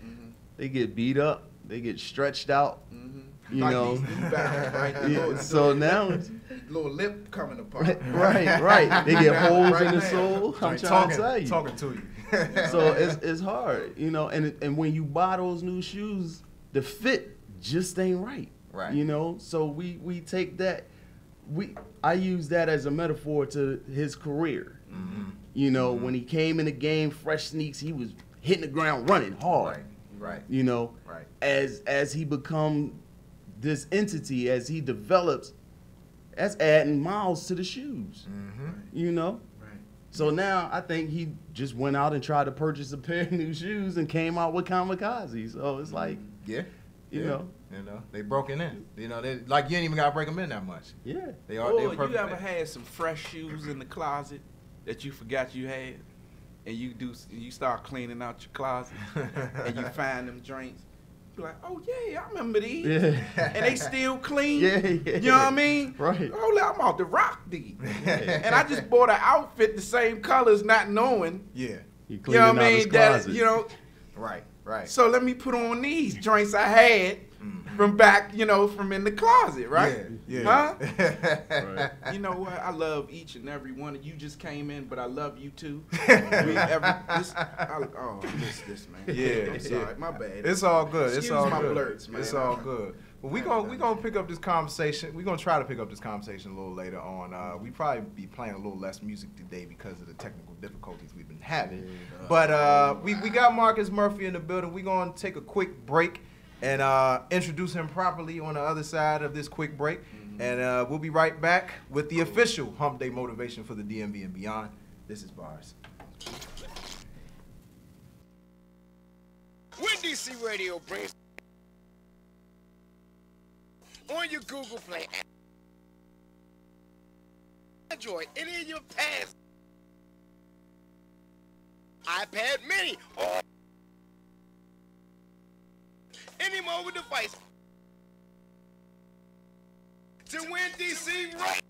they get beat up, they get stretched out. You Like know. these new battles, right? The Yeah, little- so the now little it's- little lip coming apart. right. They get holes Right in the now. sole. I'm Joint trying to tell you. talking to you. So it's hard, and when you buy those new shoes, the fit just ain't right. Right. So we take that, I use that as a metaphor to his career. When he came in the game, fresh sneaks, he was hitting the ground running hard. Right. Right. As he become this entity, as he develops, that's adding miles to the shoes. Right. So now I think he just went out and tried to purchase a pair of new shoes and came out with Kamikaze. So it's like, Yeah. you Yeah. know, You know, they broken in. You know, they like you ain't even gotta break them in that much. Yeah. They are. Or They're you perfect ever fit. had some fresh shoes in the closet that you forgot you had, and you start cleaning out your closet, and you find them joints. You're like, oh yeah, I remember these, Yeah. and they still clean. Yeah. You know what I mean? Right. Oh, I'm out to rock these, and I just bought an outfit the same colors, not knowing. Yeah. He You cleaning know what out I his mean? That closet. you know. Right. Right. So let me put on these joints I had from back, from in the closet, right? Yeah. Huh? Right. You know what? I love each and every one of you. Just came in, but I love you too. I miss this, man. Yeah, I'm sorry. yeah. My bad. It's all good. It's Excuse all my good. blurts, man. It's all good. Well, we gonna pick up this conversation. We're gonna try to pick up this conversation a little later on. We probably be playing a little less music today because of the technical difficulties we've been having. But we got Marcus Murphy in the building. We're gonna take a quick break and introduce him properly on the other side of this quick break. And we'll be right back with the official Hump Day motivation for the DMV and beyond. This is Bars. When DC Radio brings on your Google Play app, Android, any of your past iPad Mini, or any mobile device to win DC right.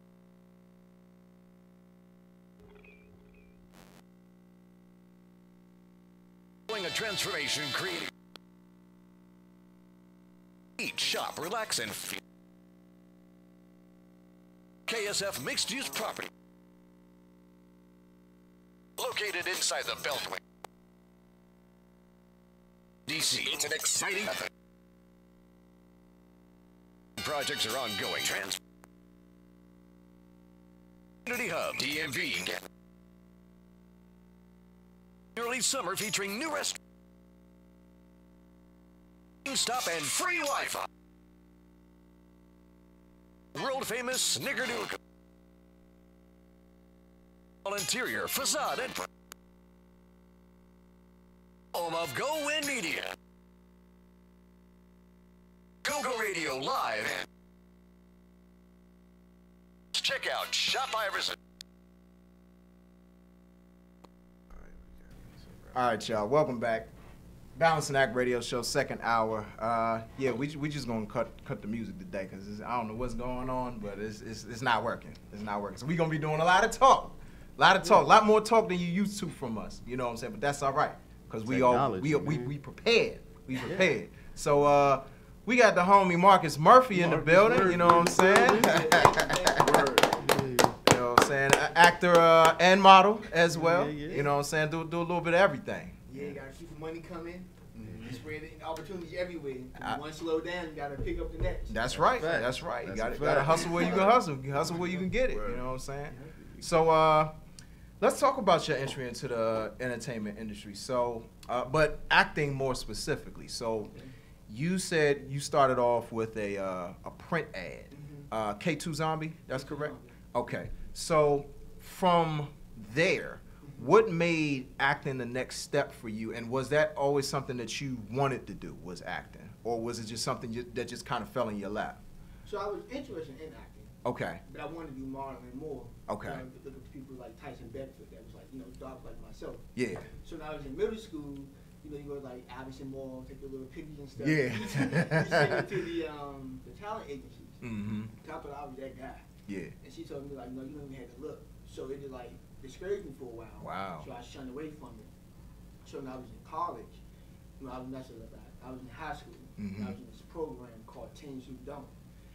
A transformation creating. Eat, shop, relax, and feel. KSF mixed-use property. Located inside the Beltway. DC. It's an exciting projects are ongoing. Community Hub, DMV. Early summer featuring new restaurants, stop and free Wi-Fi. World famous Snickerdoodle. All interior, facade, and home of Go Win Media. Go Radio Live. Check out Shop Iverson. All right, y'all. Welcome back. Balancing Act Radio Show, second hour. Yeah, we just gonna cut the music today because I don't know what's going on, but it's not working. It's not working. So we gonna be doing a lot of talk, a lot more talk than you used to from us. You know what I'm saying? But that's all right because we prepared. We prepared. So we got the homie Marcus Murphy in the building. You know what I'm saying? And actor and model as well. You know what I'm saying? Do a little bit of everything. Yeah, you gotta keep the money coming. Spread opportunity everywhere. When you want to slow down, you gotta pick up the next. That's right. That's right. You gotta hustle where you can hustle. You hustle where you can get it. You know what I'm saying? So let's talk about your entry into the entertainment industry. So, but acting more specifically. So, you said you started off with a print ad, K2 Zombie. That's correct. Okay. So from there, what made acting the next step for you? And was that always something that you wanted to do, was acting? Or was it just something that just kind of fell in your lap? So I was interested in acting. Okay. But I wanted to do modeling more. Okay. Look at people like Tyson Bedford that was like, dark like myself. Yeah. So when I was in middle school, you go to like Iverson Mall, take your little pictures and stuff. Yeah. You send it to the talent agencies. Mm-hmm. I thought I was that guy. Yeah. And she told me like, no, you don't even have to look. So it just like discouraged me for a while. Wow. So I shunned away from it. So when I was in college, I was messing up. I was in high school. Mm-hmm. I was in this program called Teens Who Don't.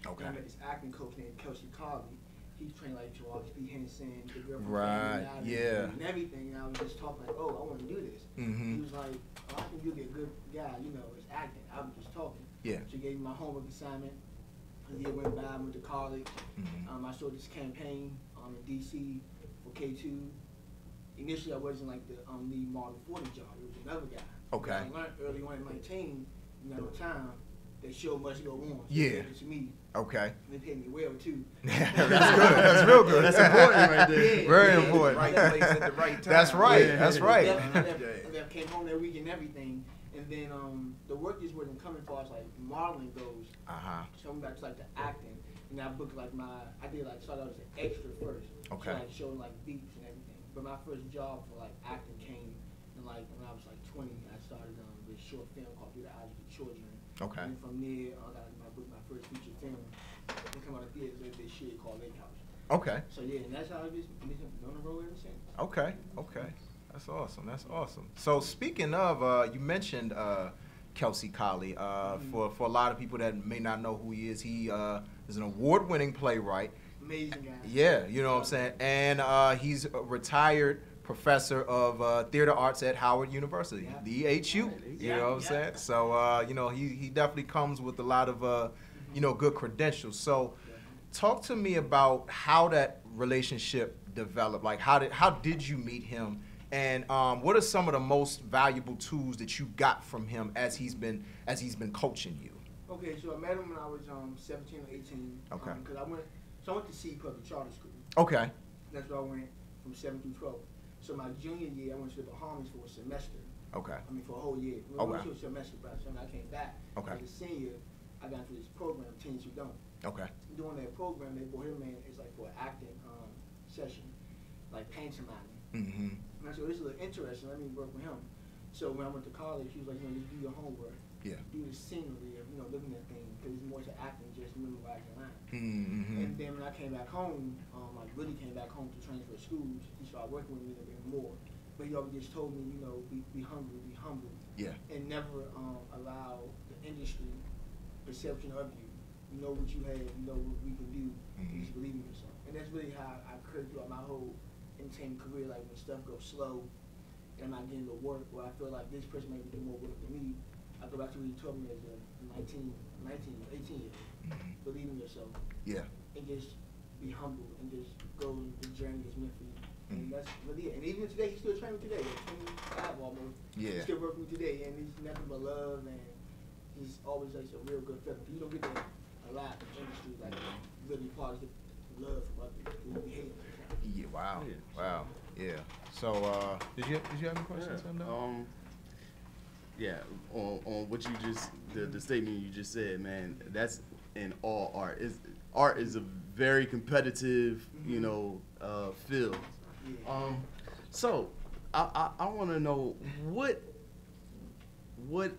Okay. And I met this acting coach named Kelsey Carley. He's trained like Charles B. Henson, the girl from Right. Family Guy, Yeah. and everything. And I was just talking like, oh, I want to do this. Mm-hmm. He was like, oh, I think you'll be a good guy. It's acting. I was just talking. Yeah. So he gave me my homework assignment. A year went by, I went to college. Mm-hmm. I saw this campaign in D.C. for K2. Initially, I wasn't like the lead model for the job. It was another guy. Okay. I learned early on in my team, time, they show must go on. So Yeah. they gave it to me. Okay. They paid me well, too. That's good. That's real good. That's important right there. Yeah. Very Yeah. important. Right place at the right time. That's right. Yeah. That's right. I came home that week and everything. And And then the work just wasn't coming as far as like modeling goes. So I'm back to like the acting. And I booked like I did like started out as an extra first. Okay. So like showing like beats and everything. But my first job for like acting came in like when I was like 20. I started this short film called Through the Eyes of the Children. Okay. And from there, I booked my first feature film. It came out of theaters with this shit called Lake House. Okay. So yeah, and that's how I've just been on the road ever since. Okay. Okay. That's awesome. That's awesome. So speaking of, you mentioned Kelsey Colley. For a lot of people that may not know who he is an award-winning playwright. Amazing guy. Yeah, you know what I'm saying. And he's a retired professor of theater arts at Howard University, the HU. You know what I'm saying. So you know, he definitely comes with a lot of you know, good credentials. So talk to me about how that relationship developed. Like how did you meet him? And what are some of the most valuable tools that you got from him as he's been coaching you? Okay, so I met him when I was 17 or 18. Okay. Because I went to C Public Charter School. Okay. That's where I went from 7 through 12. So my junior year, I went to the Bahamas for a semester. Okay. I mean, for a whole year. We went to a semester, but when I came back, as a senior, I got into this program, Teens Who Don't. Okay. During that program, they brought him in. It's like for an acting session, like pantomiming. Mm-hmm. And I said, this is interesting. Let me work with him. So when I went to college, he was like, just do your homework. Yeah. Do the scenery of, looking at things, because it's more to acting, just memorizing lines. Mm-hmm. And then when I came back home, I really came back home to transfer schools. He started working with me a bit more. But he always just told me, be hungry, be humble. Yeah. And never allow the industry perception of you. You know what you have, you know what we can do, and just believe in yourself. And that's really how I could throughout my whole entertainment career, like when stuff goes slow and I'm not getting the work, or I feel like this person may be doing more work than me, I go back to what he told me as a 18 year old. Believe in yourself. Yeah. And just be humble and just go the journey that's meant for you. And that's really it. And even today, he's still training today, at 25 almost. Yeah. He's still working with me today, and he's nothing but love, and he's always like a real good feeling. You don't get that a lot in the industry, like really positive love from other people who hate. Yeah. Wow. Wow. Yeah. So, did you have any questions on that? Yeah, on what you just the statement you just said, man. That's in all art. Art is a very competitive, field. So I want to know what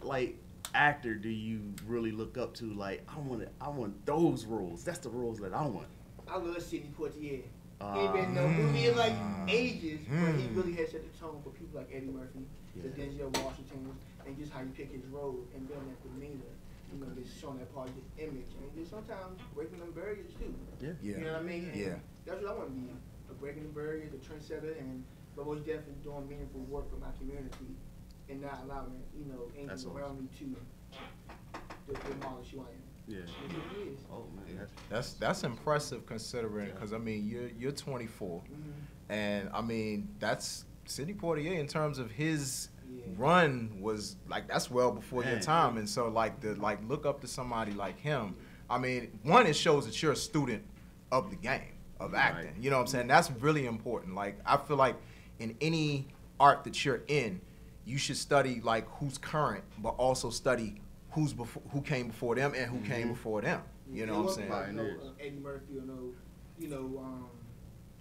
like actor do you really look up to? Like I want those roles. That's the roles that I want. I love Sidney Poitier. He ain't been in no movie in like ages, but he really has set the tone for people like Eddie Murphy, the Denzel Washington, and just how you pick his role and building that demeanor, just showing that positive image, and just sometimes breaking them barriers too. Yeah. You know what I mean? And that's what I want to be, breaking the barriers, a trendsetter, but most definitely doing meaningful work for my community, and not allowing anything around me to demolish who I am. Yeah. Oh man, that's impressive considering, because I mean you're 24, and I mean that's Sidney Poitier in terms of his run was like that's well before your time, and so like look up to somebody like him. I mean, one, it shows that you're a student of the game of acting. You know what I'm saying? That's really important. Like I feel like in any art that you're in, you should study like who's current, but also study who came before them and who came before them. You know what I'm saying? Eddie Murphy or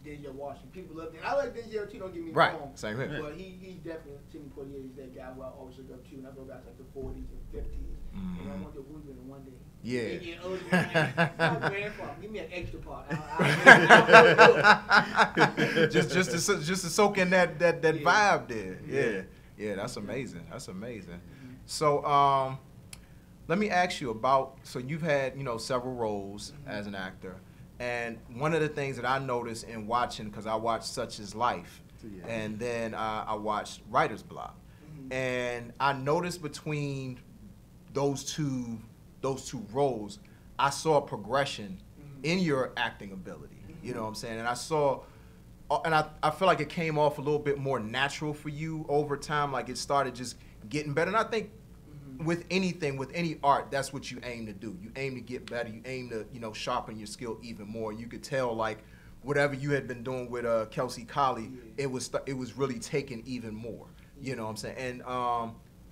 Denzel Washington. People love him. I like Denzel too, don't get me wrong. Right, same here. But he's definitely, Sidney Poitier is that guy who I always look up to, and I go back to like the 40s and 50s. And I want to do it one day. Yeah. My grandfather, give me an extra part. just to soak in that vibe there. Yeah, that's amazing. That's amazing. So let me ask you about, so you've had, several roles as an actor, and one of the things that I noticed in watching, because I watched Such Is Life, and then I watched Writer's Block, and I noticed between those two roles, I saw a progression in your acting ability. You know what I'm saying? And I saw, and I feel like it came off a little bit more natural for you over time. Like it started just getting better. And I think with anything, with any art, that's what you aim to do. You aim to get better. You aim to, sharpen your skill even more. You could tell, like, whatever you had been doing with Kelsey Colley, it was really taking even more. You know what I'm saying? And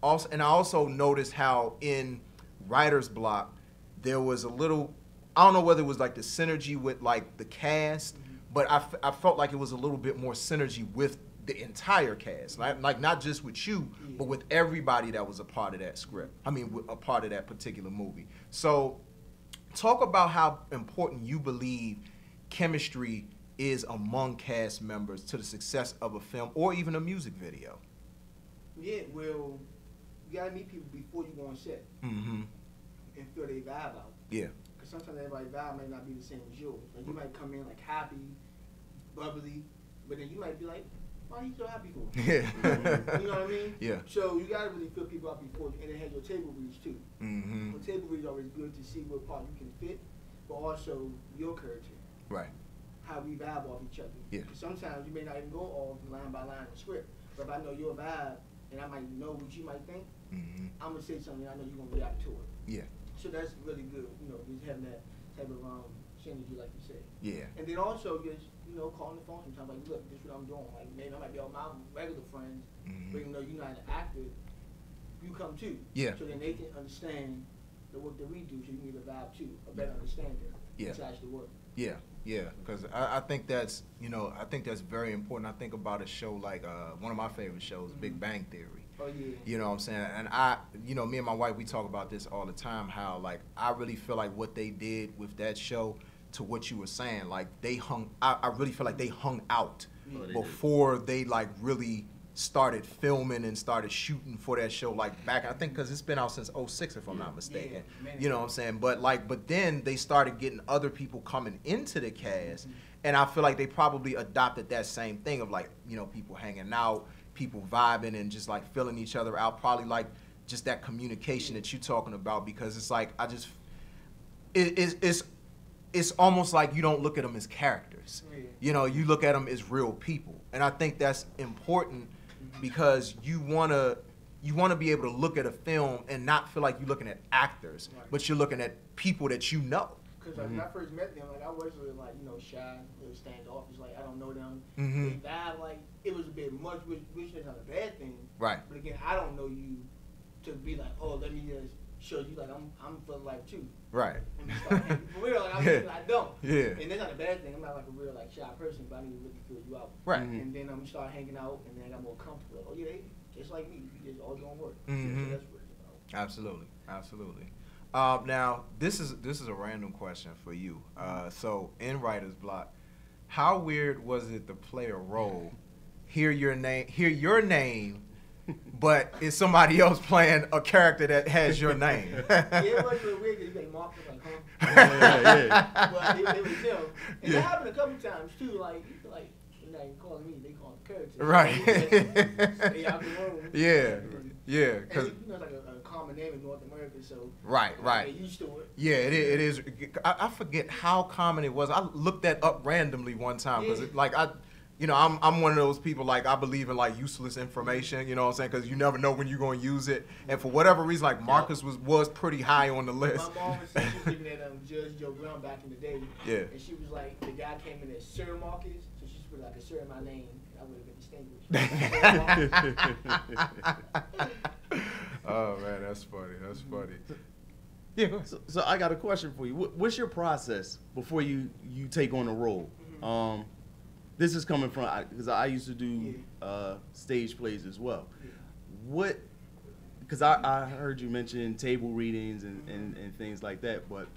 I also noticed how in writer's block there was a little, I don't know whether it was like the synergy with like the cast, but I felt like it was a little bit more synergy with the entire cast, like not just with you, but with everybody that was a part of that script. I mean, a part of that particular movie. So talk about how important you believe chemistry is among cast members to the success of a film or even a music video. Yeah, well, you gotta meet people before you go on set and feel their vibe out. Yeah. Because sometimes everybody's vibe might not be the same as yours. Like you might come in like happy, bubbly, but then you might be like, why are you so happy for? Yeah. You know what I mean? Yeah. So you gotta really feel people out before, and then have your table reads too. Mm-hmm. So table reads are always good to see what part you can fit, but also your character. Right. How we vibe off each other. Yeah. Because sometimes you may not even go off line by line of script, but if I know your vibe and I might know what you might think, I'm gonna say something I know you're gonna react to it. Yeah. So that's really good, you know, just having that type of synergy, like you said. Yeah. And then also just, you know, calling the phone sometimes, like, look, this is what I'm doing. Like, maybe I might be all my regular friends, but even though you're not an actor, you come too. Yeah. So then they can understand the work that we do, so you can get a vibe too, a better understanding besides the work. Yeah, yeah, because I think that's, you know, I think that's very important. I think about a show like one of my favorite shows, Big Bang Theory. Oh, yeah. You know what I'm saying? And you know, me and my wife, we talk about this all the time, how, like, I really feel like what they did with that show to what you were saying, like, they I really feel like they hung out before they, like, really started filming and started shooting for that show, like, back, I think, because it's been out since 2006, if I'm not mistaken. You know what I'm saying? But then they started getting other people coming into the cast, and I feel like they probably adopted that same thing of, like, you know, people hanging out, people vibing and just like filling each other out, probably like just that communication that you're talking about, because it's like it's almost like you don't look at them as characters. You know, you look at them as real people, and I think that's important because you wanna be able to look at a film and not feel like you're looking at actors, but you're looking at people that you know. Because like, when I first met them, like I was really like, you know, shy, a little standoffish, like I don't know them. They vibe, like it was a bit much, which is not a bad thing. Right. But again, I don't know you to be like, oh, let me just show you like I'm feeling like you. Right. And we start hanging. For real, like I don't. Yeah. And that's not a bad thing. I'm not like a real like shy person, but I need to really feel you out. Right. And then we start hanging out, and then I got more comfortable. Oh yeah, they just like me. We just all doing work. So that's what it's about. Absolutely, absolutely. Now, this is a random question for you. So, in writer's block, how weird was it to play a role, hear your name, but it's somebody else playing a character that has your name? Yeah, it was really weird because you like Mark was like, huh? But it was him. And that happened a couple times too. Like, they're not even calling me, they calling the character. Right. They out the room. Yeah. Yeah. And Cause you know, it's like a common name in North America, so right. they're used to it. Yeah, it is. I forget how common it was. I looked that up randomly one time because, I'm one of those people, like, I believe in, like, useless information, you know what I'm saying? Because you never know when you're going to use it. And for whatever reason, like, Marcus was pretty high on the list. My mom was looking at Judge Joe Brown back in the day. Yeah. And she was like, the guy came in as Sir Marcus, so she put like a Sir in my name, and I would have been distinguished. Oh, man, that's funny. That's funny. Yeah, go ahead. So I got a question for you. What's your process before you take on a role? This is coming from, because I used to do stage plays as well. Because I heard you mention table readings and things like that, but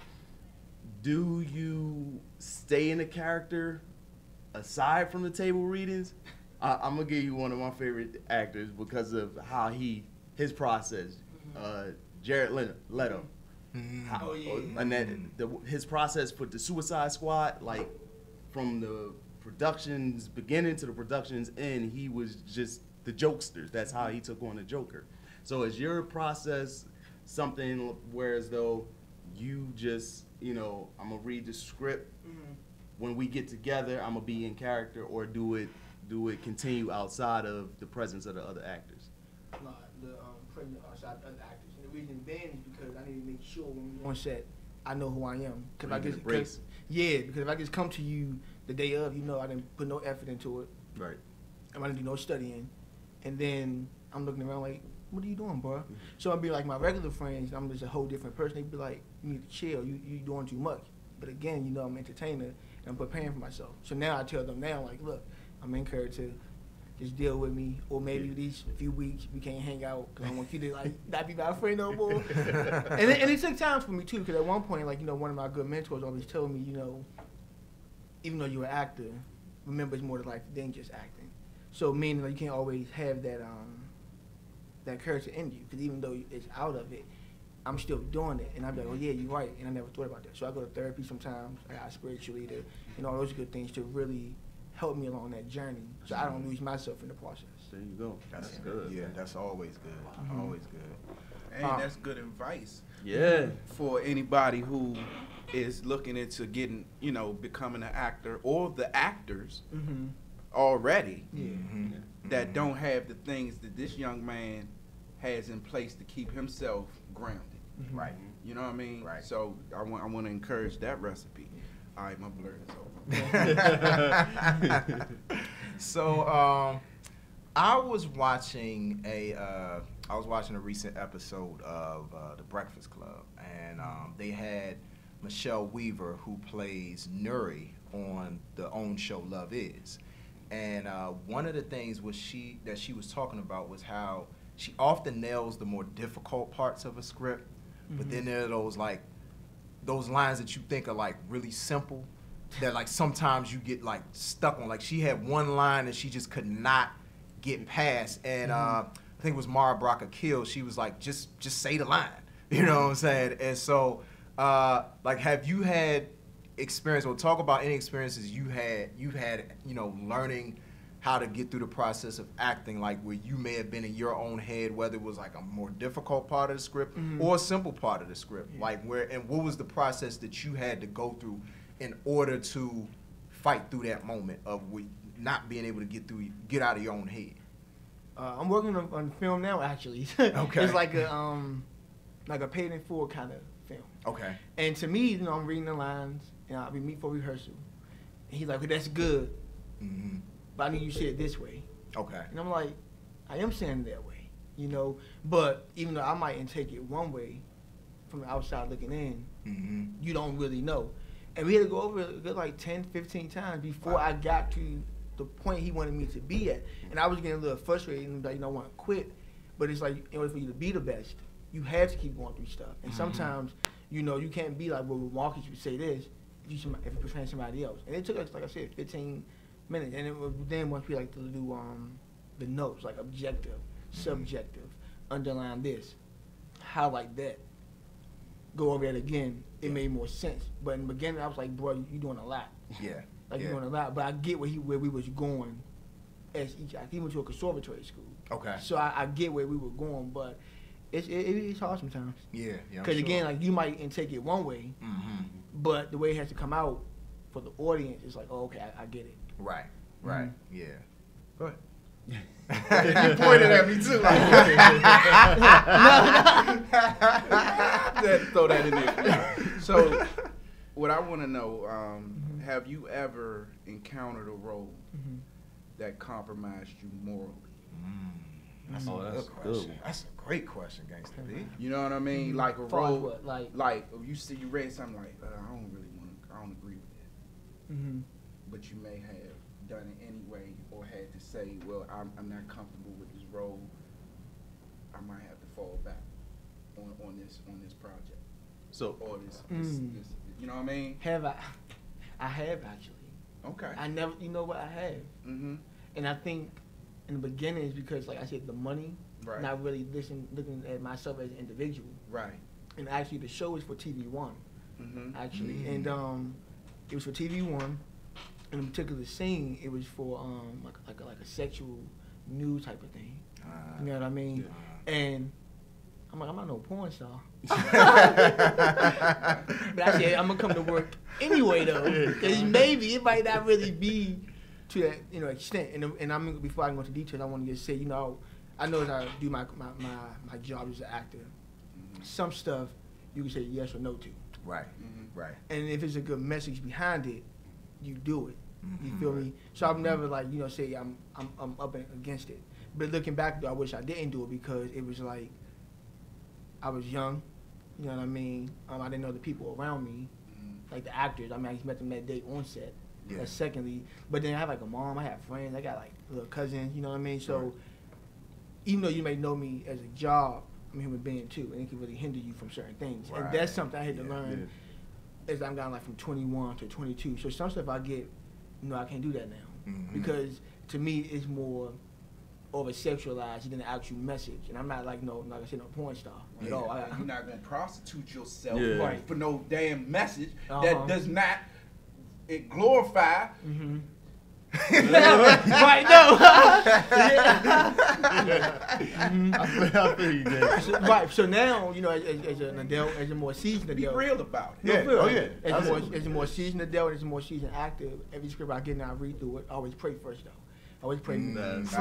do you stay in the character aside from the table readings? I'm going to give you one of my favorite actors because of how his process, Jared Leto. And his process for the Suicide Squad, like from the production's beginning to the production's end, he was just the jokester. That's how he took on the Joker. So is your process something whereas though you just, I'm gonna read the script, when we get together, I'm gonna be in character, or do it continue outside of the presence of the other actors? No, the presence outside of other actors. And the reason being is because I need to make sure when we're on set, I know who I am. Because if I just come to you the day of, I didn't put no effort into it. Right. I didn't do no studying. And then I'm looking around like, what are you doing, bro? So I'd be like my regular friends, I'm just a whole different person. They'd be like, you need to chill, you doing too much. But again, you know, I'm an entertainer and I'm preparing for myself. So now I tell them now, like, look, I'm encouraged to just deal with me, or maybe these few weeks we can't hang out because I want you to like not be my friend no more. and it took time for me too, because at one point, like, you know, one of my good mentors always told me, you know, even though you're an actor, remember it's more to life than just acting. So meaning like, you can't always have that that character in you, because even though it's out of it, I'm still doing it, and I'm like, oh yeah, you're right, and I never thought about that. So I go to therapy sometimes. I got a spiritual leader, and all those good things to really help me along that journey, so I don't lose myself in the process. There you go. That's good. Yeah, that's always good. Always good. Hey, that's good advice. Yeah. For anybody who is looking into getting, you know, becoming an actor, or the actors already that don't have the things that this young man has in place to keep himself grounded. Right. You know what I mean? Right. So I want to encourage that recipe. All right, my blur is over. So I was watching a recent episode of The Breakfast Club, and they had Michelle Weaver, who plays Nuri on the OWN show Love Is. And one of the things that she was talking about was how she often nails the more difficult parts of a script, but then there are those lines that you think are like really simple that like sometimes you get like stuck on. Like she had one line that she just could not get past, and I think it was Mara Brock Akil. She was like, just say the line, you know what I'm saying? And so like, have you had experience, or talk about any experiences you've had, you know, learning how to get through the process of acting, like where you may have been in your own head, whether it was like a more difficult part of the script or a simple part of the script, like and what was the process that you had to go through in order to fight through that moment of not being able to get out of your own head? I'm working on film now, actually. Okay. It's like a paid in full kind of film. Okay. And to me, you know, I'm reading the lines, and we meet for rehearsal. And he's like, well, that's good, but I need you to say it this way. Okay. And I'm like, I am saying it that way, you know. But even though I might take it one way, from the outside looking in, you don't really know. And we had to go over it like 10, 15 times before I got to the point he wanted me to be at. And I was getting a little frustrated and like, you know, I want to quit. But it's like, in order for you to be the best, you have to keep going through stuff. And sometimes, you know, you can't be like, well, Marcus would say this if you portray somebody else. And it took us, like I said, 15 minutes. And then once we like to do the notes, like objective, subjective, underline this, highlight that, go over that again, it made more sense. But in the beginning, I was like, bro, you're doing a lot. Yeah. Like, you're doing a lot. But I get where we was going as each act. He went to a conservatory school. Okay. So I get where we were going, but it's hard sometimes. Yeah. Because again, like, you might take it one way, but the way it has to come out for the audience is like, oh, okay, I get it. Right. Yeah. Go ahead. You pointed at me too. Throw that in there. So, what I want to know, have you ever encountered a role that compromised you morally? That's a good question. That's a great question, Gangsta B. You know what I mean? Like a Far as role, what? like you read something like, I don't agree with that. But you may have done it anyway, or had to say, well, I'm not comfortable with this role. I might have to fall back on this project. So, or this, you know what I mean? Have I? I have, actually. Okay. I never, you know what, I have. And I think in the beginning it's because, like I said, the money, not really looking at myself as an individual. Right. And actually the show is for TV One, actually. And it was for TV One. In a particular scene, it was for like a sexual nude type of thing. You know what I mean? And I'm like, I'm not no porn star. But I said, I'm gonna come to work anyway though, because maybe it might not really be to that, you know, extent. And I'm before I go into details, I want to just say, you know, I know as I do my job as an actor, some stuff you can say yes or no to. Right. And if it's a good message behind it, you do it. You feel me? So I've never, like, you know, say I'm up against it. But looking back, though, I wish I didn't do it because it was like I was young. You know what I mean? I didn't know the people around me, like the actors. I mean, I just met them that day on set. Yeah. That's secondly. But then I have like a mom. I have friends. I got like little cousins. You know what I mean? So even though you may know me as a job, I'm a human being too, and it can really hinder you from certain things. Right. And that's something I had to learn as I'm going like from 21 to 22. So some stuff I get, I can't do that now because to me it's more over sexualized than the actual message. And I'm not like like I said, no porn star at all. You're not gonna prostitute yourself for no damn message that does not glorify. Right, no. I feel you, Dave. Right, so now, as an adult, as a more seasoned adult. Be real about it. Yeah, oh yeah. As a more seasoned adult, as a more seasoned actor, every script I get and I read through it, I always pray first, though. I always pray first.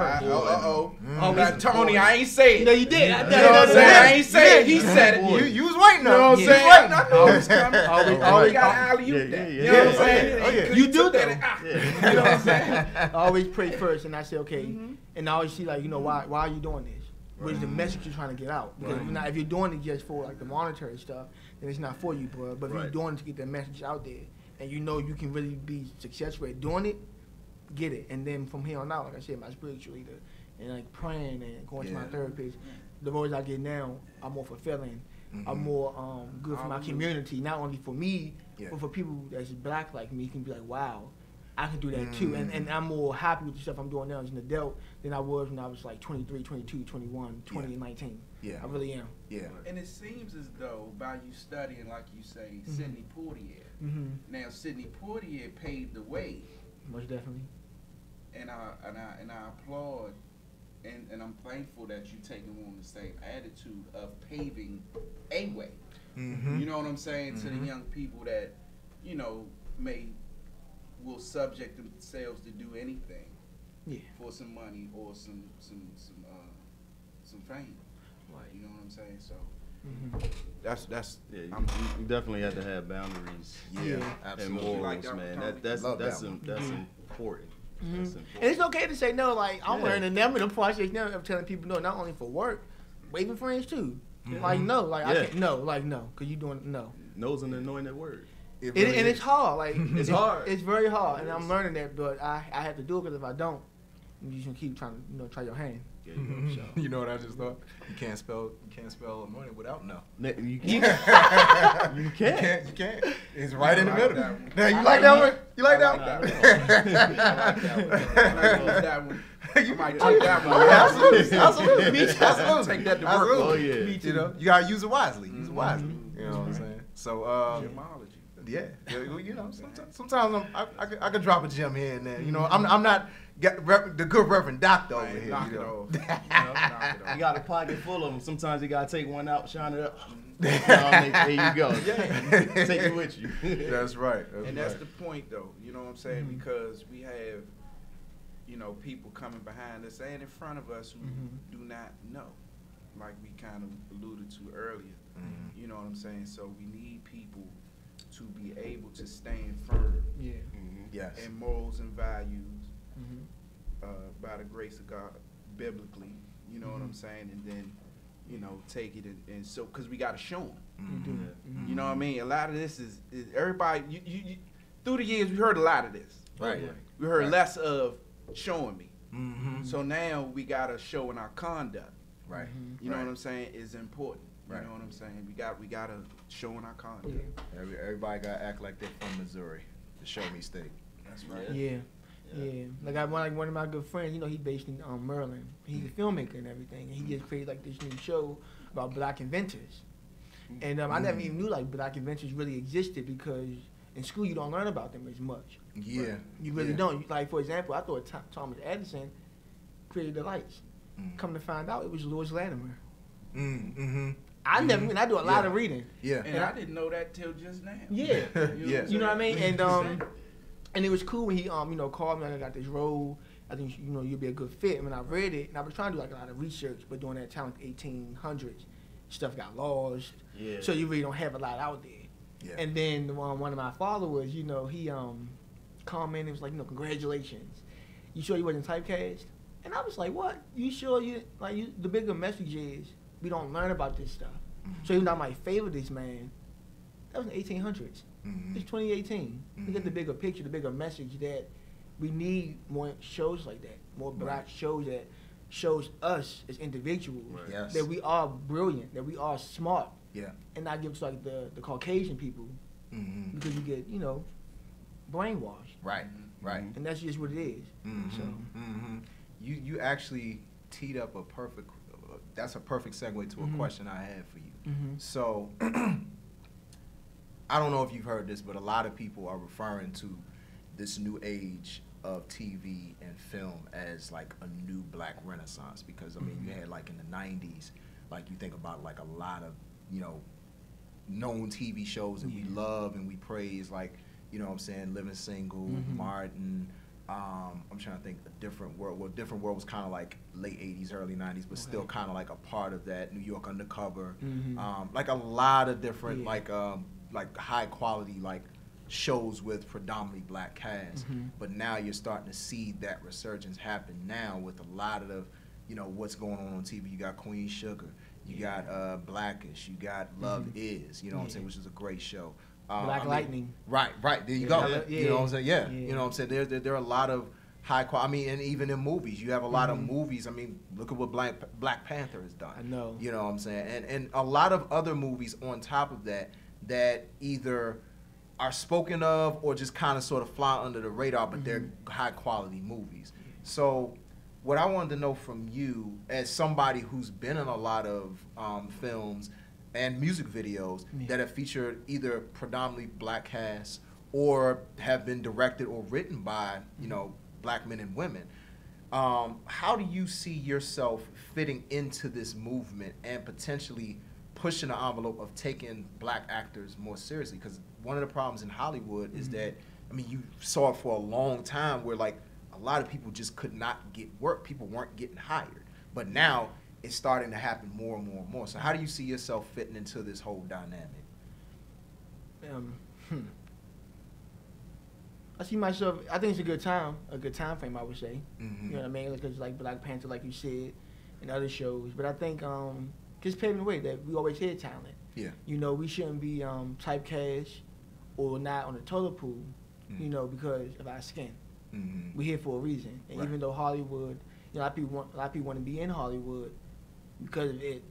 Tony, I ain't say it. No, you did. You know what I'm saying? I ain't say it. He said it. You was waiting You know what I'm saying? I know it's coming. Always got to alley-oop that. Yeah, You know what I'm saying? Oh, yeah. You do that. You know what I'm saying? I always pray first, and I say, okay, and I always see like, why are you doing this? What is the message you're trying to get out? Because if you're doing it just for like the monetary stuff, then it's not for you, bro. But if you're doing it to get the message out there, and you can really be successful at doing it, get it. And then from here on out, like I said, my spiritual leader and like praying and going to my therapist, the roles I get now are more fulfilling. Are more good for my community, not only for me, but for people that's black like me. Can be like, wow, I can do that too. And I'm more happy with the stuff I'm doing now as an adult than I was when I was like 23, 22, 21, 20, and 19. Yeah, I really am. Yeah. And it seems as though by you studying, like you say, Sidney Poitier. Now Sidney Poitier paved the way. Most definitely. And I applaud, and I'm thankful that you taking on the same attitude of paving a way. You know what I'm saying, to the young people that will subject themselves to do anything for some money or some fame. Right. You know what I'm saying? So that's you definitely have to have boundaries. Yeah, absolutely. And morals, man. That's important. And it's okay to say no. Like I'm learning now in the process now of telling people no, not only for work, but even friends too. Like no, like I can't no, like no, because you doing no. No's an anointed word. It really and it's hard. Like it's hard. It's very hard, and I'm learning that. But I have to do it because if I don't, you just gonna keep trying to try your hand. You know what I just thought? You can't spell anointed without no. You can't. You can't. It's right in the middle. Now you like that one? You like that one? That one. You might take that one. Absolutely. Me too. Take that to work. Oh yeah. Me too. You gotta use it wisely. Use it wisely. You know what I'm saying? So yeah, sometimes I can drop a gem here and there. I'm not the good Reverend Doctor over here. Knock it off. You got a pocket full of them. Sometimes you gotta take one out, shine it up. There you go. Take it with you. That's right. That's the point, though. You know what I'm saying? Because we have, people coming behind us and in front of us who do not know, like we kind of alluded to earlier. You know what I'm saying? So we need people to be able to stand firm in morals and values by the grace of God, biblically. You know what I'm saying? And then, take it and so, because we got to show them. You know what I mean? A lot of this is everybody, you through the years, we heard a lot of this. Right. We heard less of showing me. So now we got to show in our conduct. Right. You know what I'm saying? Is important. You know what I'm saying? We got to show in our conduct. Everybody got to act like they're from Missouri. The Show Me State. That's right. Yeah. Like one of my good friends, he's based in Maryland. He's a filmmaker and everything. And he just created like this new show about black inventors. And I never even knew like black inventors really existed because in school you don't learn about them as much. Yeah. You really don't. Like for example, I thought Thomas Edison created the lights. Come to find out, it was Louis Latimer. I never. I do a lot of reading. Yeah. And I didn't know that till just now. Yeah. You know what I mean? And it was cool when he called me and I got this role. I think you'll be a good fit. And when I read it, and I was trying to do like a lot of research, but during that time, like 1800s, stuff got lost. Yeah. So you really don't have a lot out there. Yeah. And then one of my followers, he commented and was like, congratulations. You sure you wasn't typecast? And I'm was like, what? You sure you like you? The bigger message is we don't learn about this stuff. So even though I might favor this man, that was in the 1800s. It's 2018. We get the bigger picture, the bigger message that we need more shows like that, more black shows that shows us as individuals Yes. that we are brilliant, that we are smart, Yeah. and not give us like the Caucasian people because you get brainwashed, Right. Right. and that's just what it is. So You actually teed up a perfect. That's a perfect segue to a question I had for you. So, I don't know if you've heard this, but a lot of people are referring to this new age of TV and film as like a new black renaissance, because I mean you had like in the 90s, like you think about like a lot of known TV shows that we love and we praise, like what I'm saying, Living Single, Martin. I'm trying to think a Different World. Well, Different World was kind of like late 80s, early 90s, but still kind of like a part of that. New York Undercover, like a lot of different like high quality like shows with predominantly black casts. But now you're starting to see that resurgence happen now with a lot of the, what's going on TV. You got Queen Sugar, you got Blackish, you got Love Is, what I'm saying, which is a great show. Black Lightning. Right, there you go. You know what I'm saying? Yeah. You know what I'm saying? There are a lot of high quality, I mean, and even in movies, you have a lot of movies. I mean, look at what Black Panther has done. I know. You know what I'm saying? And a lot of other movies on top of that either are spoken of or just kind of sort of fly under the radar, but they're high quality movies. So what I wanted to know from you, as somebody who's been in a lot of films and music videos that have featured either predominantly black casts or have been directed or written by, black men and women, how do you see yourself fitting into this movement and potentially pushing the envelope of taking black actors more seriously? Because one of the problems in Hollywood is that, I mean, you saw it for a long time where like a lot of people just could not get work. People weren't getting hired. But now it's starting to happen more and more and more. So how do you see yourself fitting into this whole dynamic? I see myself, I think it's a good time frame, I would say. You know what I mean? Because like Black Panther, like you said, and other shows. But I think just paving the way that we always hear talent. Yeah. We shouldn't be typecast or not on the toilet pool, because of our skin. We're here for a reason. And even though Hollywood, a lot of people want to be in Hollywood because of it,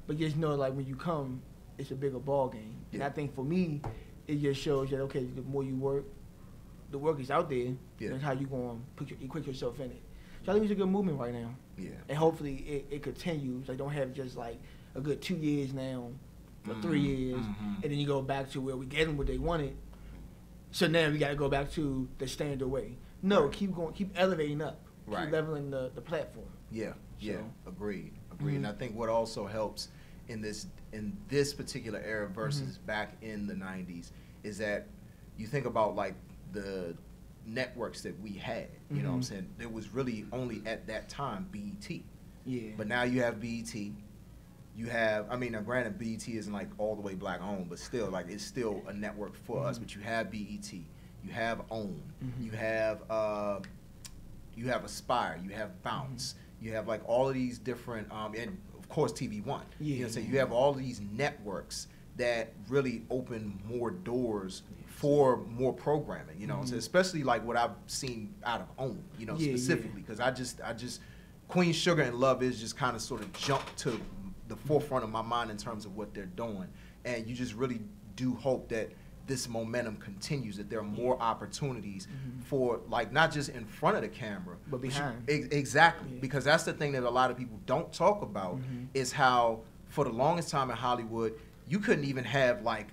but just know like when you come, it's a bigger ball game. And I think for me, it just shows that okay, the more you work, the work is out there. That's how you going to equip yourself in it. So I think it's a good movement right now. Yeah. And hopefully it continues. Like don't have just like a good 2 years now, or 3 years, and then you go back to where we getting what they wanted. So now we got to go back to the standard way. No, keep going, keep elevating up, keep leveling the platform. Yeah, agreed. And I think what also helps in this particular era versus back in the 90s is that you think about like the networks that we had. You know what I'm saying? There was really only at that time BET. Yeah. But now you have BET. You have, I mean, now granted BET isn't like all the way black owned, but still like it's still a network for us. But you have BET. You have OWN, you have Aspire, you have Bounce, you have like all of these different, and of course TV One. So you have all these networks that really open more doors for more programming. So especially like what I've seen out of OWN, specifically because I just Queen Sugar and Love Is just kind of sort of jumped to the forefront of my mind in terms of what they're doing, and you just really do hope that this momentum continues, that there are more opportunities for like not just in front of the camera but behind. Exactly, because that's the thing that a lot of people don't talk about is how for the longest time in Hollywood you couldn't even have like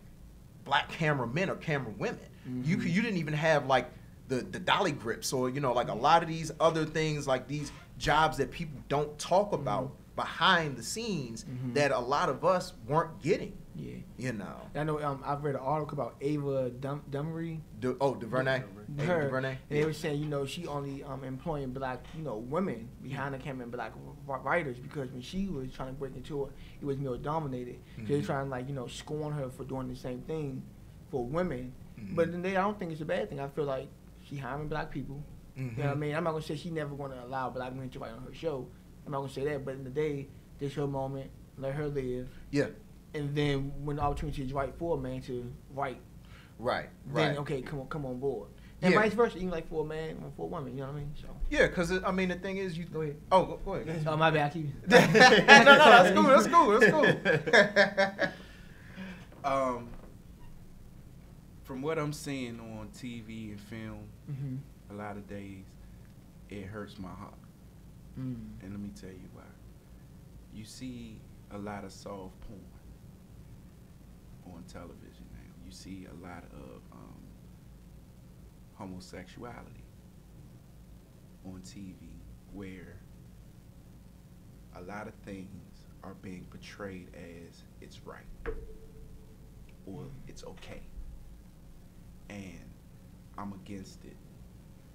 black cameramen or camera women. You didn't even have like the dolly grips or like a lot of these other things, like these jobs that people don't talk about behind the scenes that a lot of us weren't getting. Yeah. I know I've read an article about Ava DuVernay. DuVernay. And they were saying, she only employing black, women behind the camera and black writers because when she was trying to break into it was male dominated. So they're trying to scorn her for doing the same thing for women. But then I don't think it's a bad thing. I feel like she hiring black people. You know what I mean? I'm not gonna say she never gonna allow black women to write on her show. I'm not gonna say that, but in the day, this her moment, let her live. Yeah. And then when the opportunity is right for a man to write, Right. then Right. okay, come on board. And Yeah. vice versa, even like for a man or for a woman, you know what I mean? So Yeah, because I mean the thing is, you go ahead. Oh, go ahead. Oh my bad, I keep. No, that's cool. That's cool. That's cool. From what I'm seeing on TV and film, Mm-hmm. a lot of days, it hurts my heart. And let me tell you why. You see a lot of soft porn on television now. You see a lot of homosexuality on TV, where a lot of things are being portrayed as it's right or it's okay. And I'm against it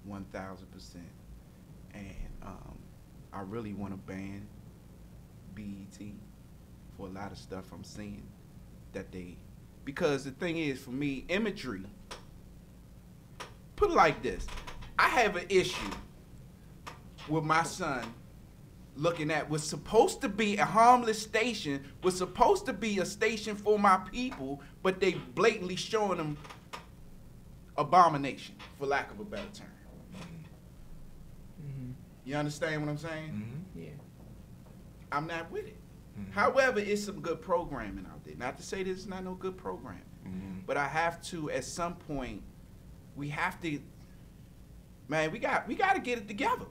1,000%. And I really want to ban BET for a lot of stuff I'm seeing that they, because the thing is, for me, imagery, put it like this, I have an issue with my son looking at what's supposed to be a harmless station, was supposed to be a station for my people, but they blatantly showing them abomination, for lack of a better term. You understand what I'm saying? Yeah. I'm not with it. However, it's some good programming out there. Not to say there's not no good programming, but I have to, at some point, we have to, man, we got to get it together.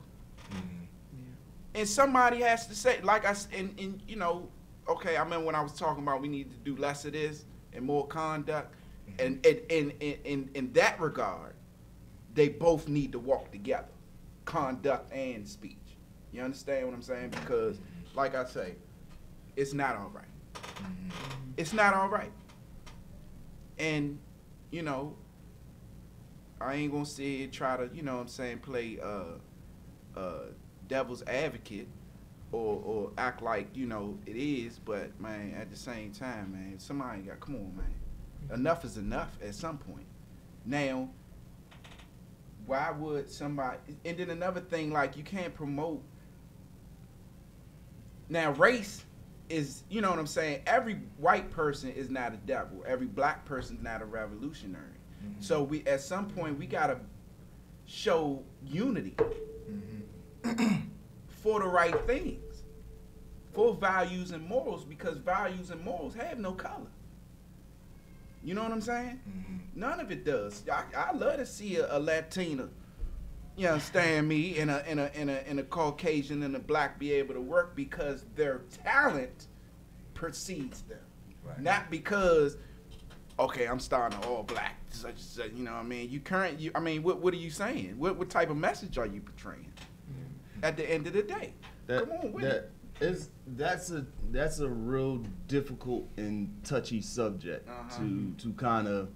And somebody has to say, like and you know, okay, I remember when I was talking about we need to do less of this and more conduct, and in that regard, they both need to walk together, conduct and speech. You understand what I'm saying? Because, like I say, it's not all right. It's not all right. And, you know, I ain't gonna sit here try to, you know what I'm saying, play devil's advocate or act like, you know, it is, but, man, at the same time, man, somebody got, come on, man. Enough is enough at some point. Now, why would somebody, and then another thing, like, you can't promote, now race is, you know what I'm saying, every white person is not a devil, every black person is not a revolutionary. So we, at some point, we gotta show unity for the right things, for values and morals, because values and morals have no color. You know what I'm saying? None of it does. I love to see a Latina, you understand me, and a Caucasian and a black be able to work because their talent precedes them, not because, okay, I'm starting an all black, such, you know what I mean? I mean, what are you saying? What type of message are you portraying? At the end of the day, come on with it. That's a real difficult and touchy subject to kind of,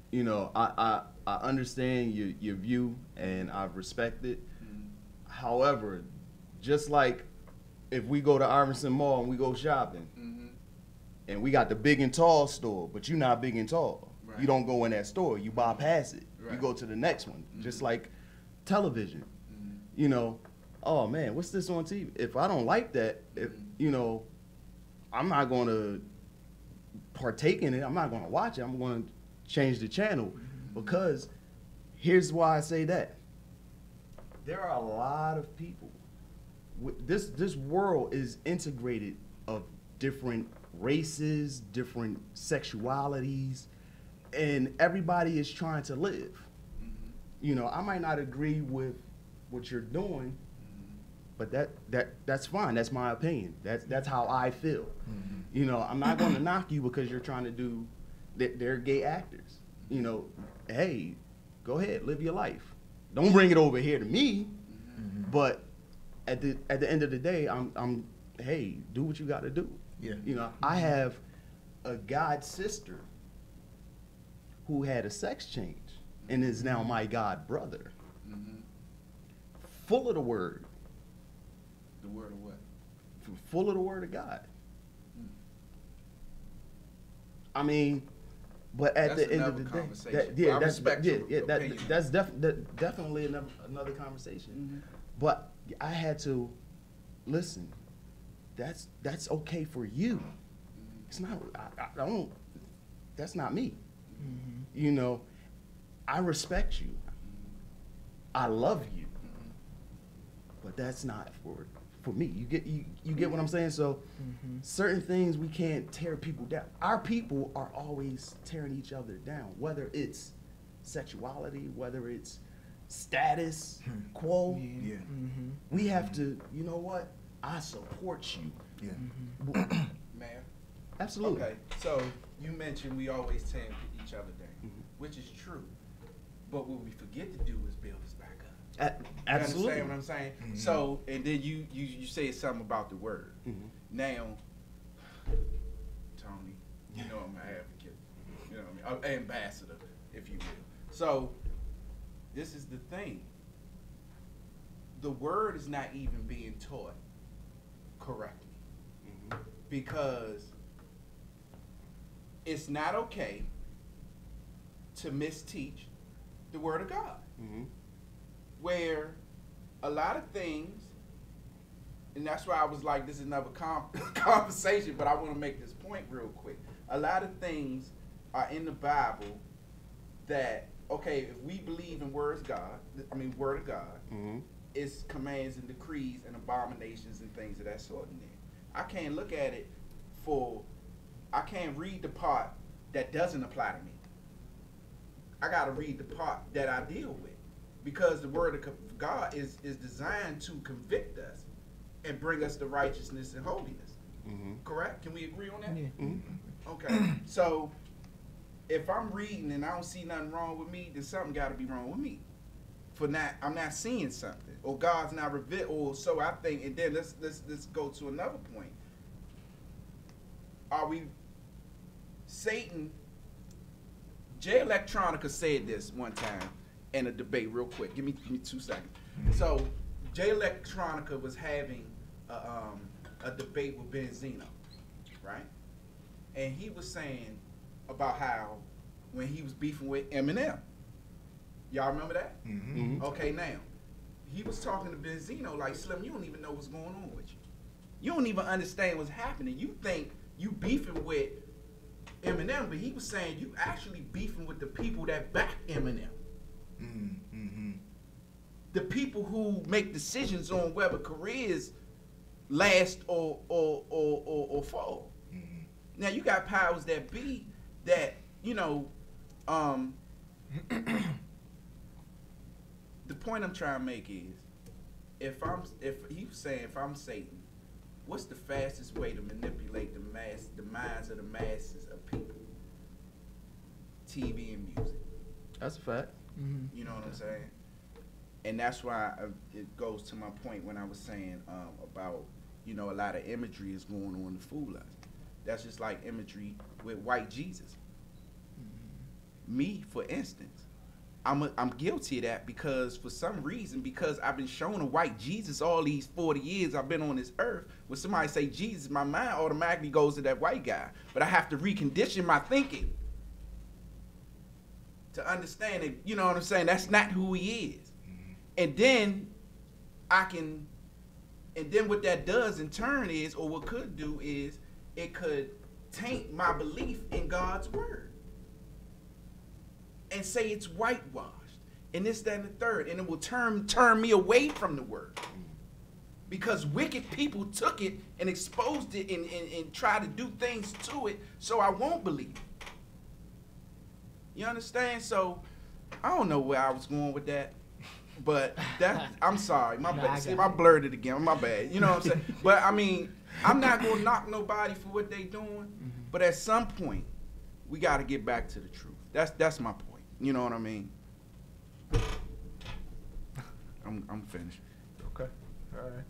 you know, I understand your view and I respect it. However, just like if we go to Iverson Mall and we go shopping and we got the big and tall store, but you're not big and tall, you don't go in that store, you bypass it, you go to the next one. Just like television, you know, oh man, what's this on TV? If I don't like that, you know, I'm not going to partake in it. I'm not going to watch it. I'm going to change the channel, because here's why I say that. There are a lot of people. This world is integrated of different races, different sexualities, and everybody is trying to live. You know, I might not agree with what you're doing, but that's fine. That's my opinion. That's how I feel. You know, I'm not going to knock you because you're trying to do. They're gay actors. You know, hey, go ahead, live your life. Don't bring it over here to me. But at the end of the day, I'm hey, do what you got to do. Yeah. You know, I have a god sister who had a sex change and is now my god brother. Full of the word. The word of what? Full of the word of God. I mean, But at That's the end of another the day, conversation. yeah, I that's respect your opinion. that's definitely another conversation. But I had to listen. That's okay for you. It's not. I don't. That's not me. You know, I respect you. I love you. But that's not for me. You get what I'm saying? So certain things we can't tear people down. Our people are always tearing each other down, whether it's sexuality, whether it's status quo. Yeah. We have to, you know what? I support you. Yeah. Man. Absolutely. Okay, so you mentioned we always tear each other down, which is true. But what we forget to do is build us back up. Absolutely. You understand what I'm saying? So, and then you said something about the word. Now, Tony, you know I'm an advocate. You know what I mean? Ambassador, if you will. So, this is the thing. The word is not even being taught correctly. Because it's not okay to misteach the word of God. Where a lot of things, and that's why I was like, this is another conversation, but I want to make this point real quick. A lot of things are in the Bible that, okay, if we believe in word of God, it's commands and decrees and abominations and things of that sort in there. I can't look at it I can't read the part that doesn't apply to me. I got to read the part that I deal with. Because the word of God is designed to convict us and bring us to righteousness and holiness. Correct? Can we agree on that? Yeah. Okay. So if I'm reading and I don't see nothing wrong with me, then something got to be wrong with me. I'm not seeing something, or God's not revealed, or so I think. And then let's go to another point. Are we Satan? Jay Electronica said this one time in a debate, real quick. Give me 2 seconds. So Jay Electronica was having a debate with Benzino, right? And he was saying about how when he was beefing with Eminem. Y'all remember that? Okay, now he was talking to Benzino like, Slim, you don't even know what's going on with you. You don't even understand what's happening. You think you beefing with Eminem, but he was saying you actually beefing with the people that back Eminem. The people who make decisions on whether careers last or fall. Now you got powers that be that, you know, the point I'm trying to make is, if he was saying if I'm Satan, what's the fastest way to manipulate the minds of the masses of people? TV and music. That's a fact. You know what I'm saying? And that's why it goes to my point when I was saying about, you know, a lot of imagery is going on to fool us. That's just like imagery with white Jesus. Me, for instance, I'm guilty of that because for some reason, because I've been shown a white Jesus all these 40 years I've been on this earth. When somebody say Jesus, my mind automatically goes to that white guy. But I have to recondition my thinking to understand it. You know what I'm saying? That's not who he is. And then what that does in turn is, or what could do is, it could taint my belief in God's word and say it's whitewashed and this, that, and the third, and it will turn me away from the word because wicked people took it and exposed it and tried to do things to it, so I won't believe it. You understand? So I don't know where I was going with that, but that I'm sorry, my bad. See, I blurred it again. My bad. You know what I'm saying? But I mean, I'm not gonna knock nobody for what they doing, but at some point, we got to get back to the truth. That's my point. You know what I mean? I'm finished. Okay. All right.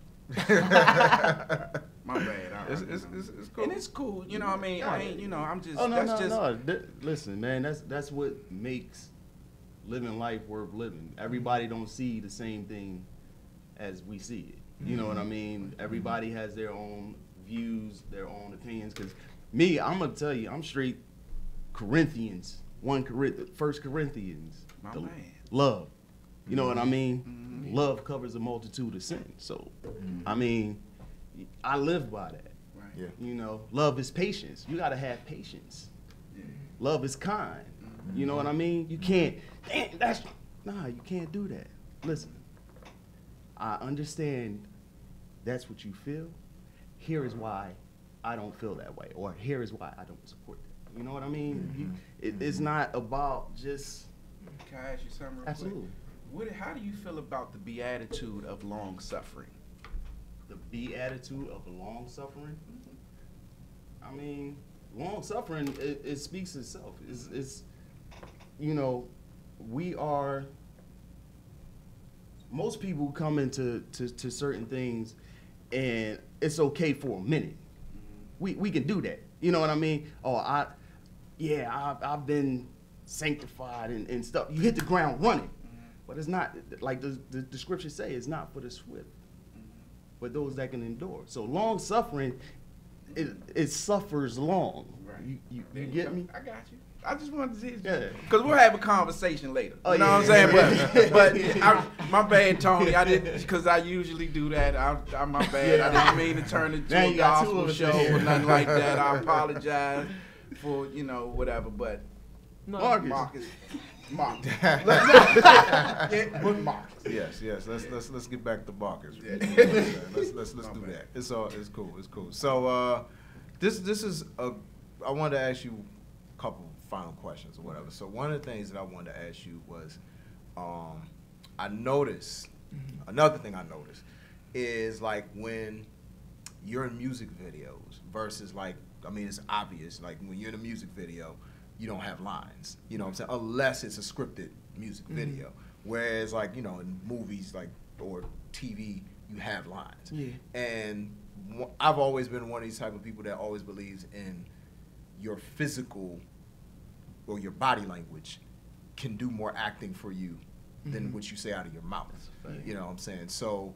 My bad. It's cool. And it's cool. You know what I mean? I ain't. You know, I'm just. Oh, that's just. no. Listen, man. That's what makes living life worth living. Everybody don't see the same thing as we see it. You know what I mean? Everybody has their own views, their own opinions. Because me, I'm gonna tell you, I'm straight Corinthians, 1 Corinthians, My man. love. You know what I mean? Love covers a multitude of sins. So, I mean, I live by that. Right. Yeah. You know, love is patience. You gotta have patience. Yeah. Love is kind. You know what I mean? You can't. You can't do that. Listen, I understand that's what you feel. Here is why I don't feel that way, or here is why I don't support that. You know what I mean? It's not about just. Can I ask you something real Absolutely. quick? How do you feel about the beatitude of long suffering? The beatitude of long suffering. I mean, long suffering. It speaks itself. It's you know, we are. Most people come into to certain things, and it's okay for a minute. We can do that. You know what I mean? Oh, I've been sanctified and stuff. You hit the ground running. But it's not, like the scriptures say, it's not for the swift, but those that can endure. So long suffering, it suffers long. Right. You get me? I got you. I just wanted to see, Yeah. because we'll have a conversation later. Oh, You know what I'm saying? But my bad, Tony. I didn't, because I usually do that. I'm my bad. Yeah. I didn't mean to turn it Now to a you got two gospel of us show in here. or nothing like that. I apologize for, whatever. But Marcus. Marcus. Yeah, but Marcus. Yes. Let's get back to Marcus. Yeah. Let's do that. It's cool. So this is I wanted to ask you a couple final questions or whatever. So one of the things that I wanted to ask you was, I noticed another thing I noticed is like when you're in music videos versus like, I mean, it's obvious, like when you're in a music video, you don't have lines, you know what I'm saying, unless it's a scripted music video. Whereas like, in movies like or TV, you have lines. Yeah. And I've always been one of these type of people that always believes in your physical or your body language can do more acting for you than what you say out of your mouth. You know what I'm saying? So,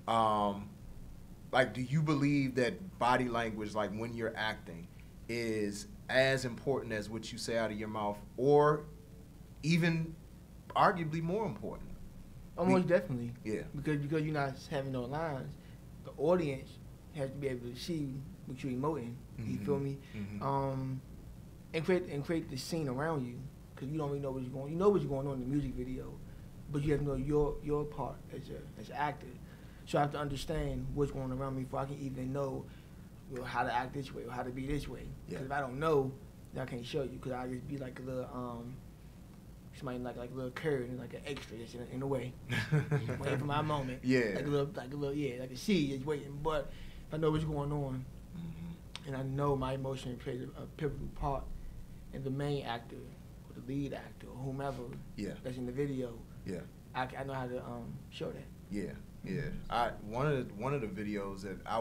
like, do you believe that body language, like when you're acting, is as important as what you say out of your mouth, or even arguably more important? Almost definitely. Yeah. Because you're not having no lines, the audience has to be able to see what you're emoting. You feel me? And create the scene around you, because you don't really know what's going on. You know what's going on in the music video, but you have to know your part as an actor. So I have to understand what's going on around me before I can even know how to act this way or how to be this way. Because if I don't know, then I can't show you. Because I just be like a little somebody like a little curve and like an extra just in a way, waiting for my moment. Yeah. Like a little like a seed just waiting. But if I know what's going on, and I know my emotion plays a pivotal part, and the main actor or the lead actor or whomever that's in the video, I know how to show that. Yeah. One of the videos that I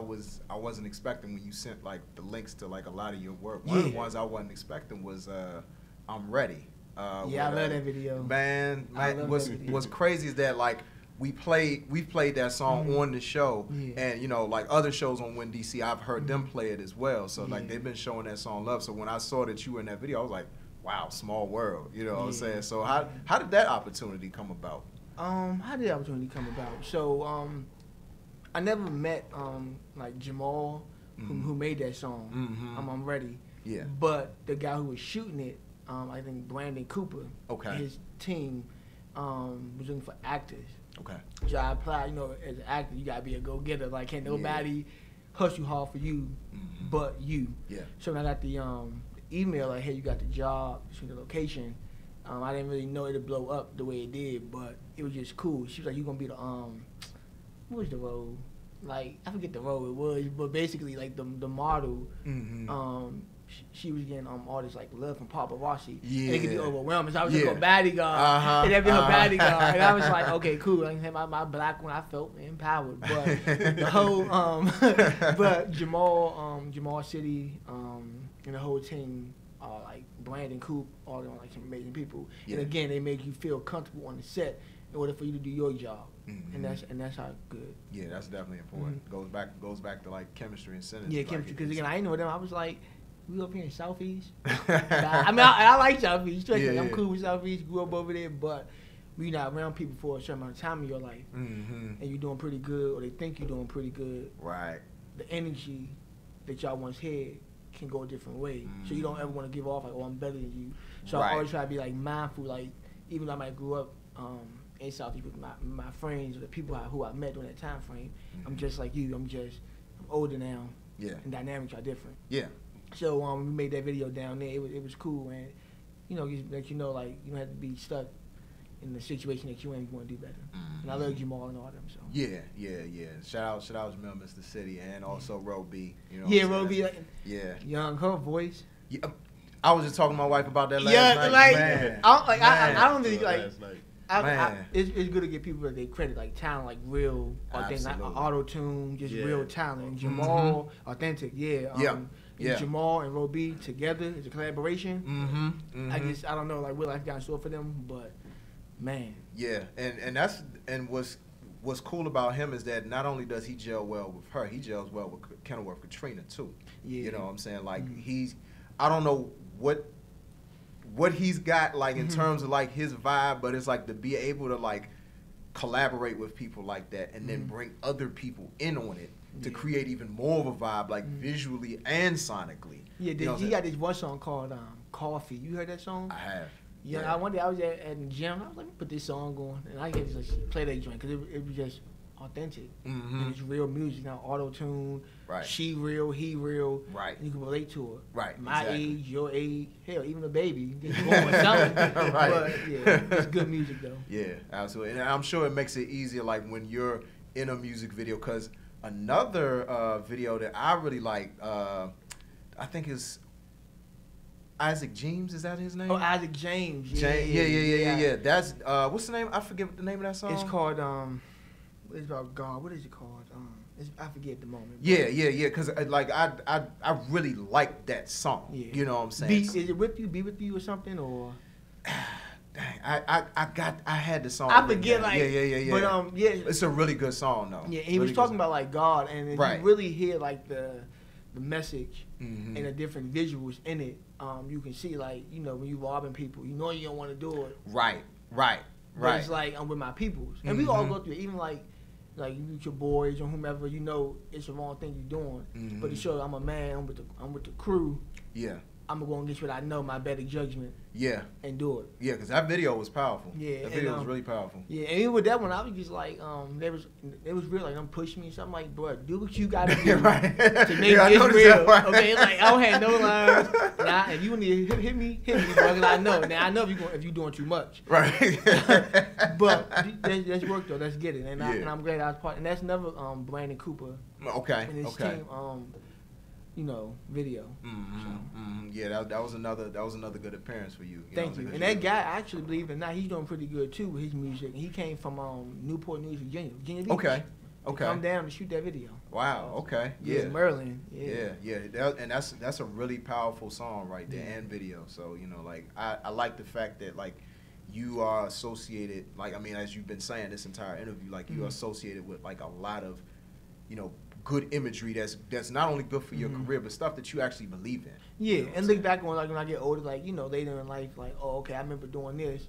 wasn't expecting when you sent like the links to like a lot of your work. One of the ones I wasn't expecting was I'm Ready. I love that video. Man, I love what's that video. what's crazy is that like we've played that song on the show, and like other shows on Win DC, I've heard them play it as well. So like they've been showing that song love. So when I saw that you were in that video, I was like, wow, small world. You know what I'm saying? So how did that opportunity come about? How did the opportunity come about? So I never met like Jamal who made that song. I'm Ready. Yeah. But the guy who was shooting it, I think Brandon Cooper. Okay. His team was looking for actors. Okay. So I applied. As an actor, you gotta be a go-getter. Like, can't nobody hustle hard for you, but you. Yeah. So when I got the email, like, hey, you got the job, it's in the location. I didn't really know it'd blow up the way it did, but it was just cool. She was like, you gonna be the what was the role? Like, I forget the role it was, but basically like the model. She was getting all this like love from paparazzi. Yeah. And it could be overwhelming. So I was just her bodyguard. And that'd be her bodyguard. And I was like, okay, cool. I can have my black one. I felt empowered. But the whole but Jamal City, and the whole team, like Brandon Coop, all them like some amazing people. Yeah. And again, they make you feel comfortable on the set in order for you to do your job. And that's how good. Yeah, that's definitely important. Goes back to like chemistry and synergy. Yeah, chemistry. Because again, I didn't know them. I was like, we up here in Southeast. I mean, I like Southeast. Trust me, Yeah, I'm yeah. cool with Southeast. Grew up over there, but we not around people for a certain amount of time in your life, Mm-hmm. and you're doing pretty good, or they think you're doing pretty good. Right. The energy that y'all once had can go a different way. So you don't ever want to give off like, oh, I'm better than you. So Right. I always try to be like mindful, like even though I might grew up in Southeast with my friends or the people who I met during that time frame, I'm just like you. I'm older now. Yeah. And dynamics are different. Yeah. So we made that video down there. It was cool, and just let you know like you don't have to be stuck in the situation that you in. You want to do better. And I love Jamal and all them. So Yeah. Shout out Jamel, Mr. City, and also Ro B. You know yeah, what I'm Roby, saying? Yeah. young, her voice. Yeah. I was just talking to my wife about that last Yeah, night. like Man. I don't really like. Last night. Man. It's good to give people they credit, like talent, like real, authentic, not Absolutely. auto tune, just Yeah. real talent. And Jamal, authentic, yeah. Yeah. And Yeah. Jamal and Roby together is a collaboration. Mm-hmm. I don't know like what life got in store for them, but man, Yeah, and what's cool about him is that not only does he gel well with her, he gels well with Kenilworth Katrina too. yeah. You know what I'm saying? Like I don't know what he's got like in terms of like his vibe, but it's like to be able to like collaborate with people like that and then bring other people in on it to create even more of a vibe, like visually and sonically. Yeah, You know what he I'm got this one song called Coffee. You heard that song? I have. Yeah, one day I was at the gym. I was like, let me put this song on, and I can just play that joint because it was just authentic. Mhm. And it's real music, not auto tune. Right. She real, he real. Right. And you can relate to it. Right, My exactly. age, your age, hell, even a baby. Just going with something. Right. But yeah, it's good music though. Yeah, absolutely. And I'm sure it makes it easier, like, when you're in a music video, because another video that I really like, I think is Isaac James. Is that his name? Oh, Isaac James. Yeah, Yeah. That's, what's the name? I forget what the name of that song. It's called, it's about God. What is it called? I forget at the moment. Yeah. Because, like, I really like that song. Yeah. You know what I'm saying? Is it with you? Be with you or something? Or Dang, I had the song. I written forget, down. like, Yeah. but yeah, It's a really good song, though. yeah. He Really was good talking song. about like God, and if Right. you really hear like the message Mhm. and the different visuals in it, you can see like when you robbing people, you don't want to do it. Right. But it's like I'm with my peoples, and we all go through it. Even like you with your boys or whomever, it's the wrong thing you're doing. But to show I'm a man, I'm with the crew. Yeah. I'm gonna go against what I know, my better judgment, Yeah. and do it. Yeah, because that video was powerful. Yeah, That video and, was really powerful. Yeah, and even with that one, I was just like, it was real. Like, them pushing me. So I'm like, bro, do what you gotta do Right. to make Yeah, I this noticed real. that part. Okay, like I don't have no lines. Now, if you need to hit me, bro, because I know. Now I know if you're doing too much. Right. But that's work though. Let's get it. And Yeah. I'm glad I was part. And that's another Brandon Cooper Okay. and his Okay. team. Video. Yeah, that was another good appearance for you. Thank you. And that guy, actually, believe it or not, he's doing pretty good too with his music. He came from Newport News, Virginia Beach. Okay. To come down to shoot that video. Wow. Okay. Yeah. Maryland. Yeah. And that's a really powerful song right there and video. So like I like the fact that like you are associated, like, I mean, as you've been saying this entire interview, like you're associated with like a lot of good imagery that's not only good for your career, but stuff that you actually believe in. Yeah, and look back on like when I get older, like later in life, like, oh, okay, I remember doing this,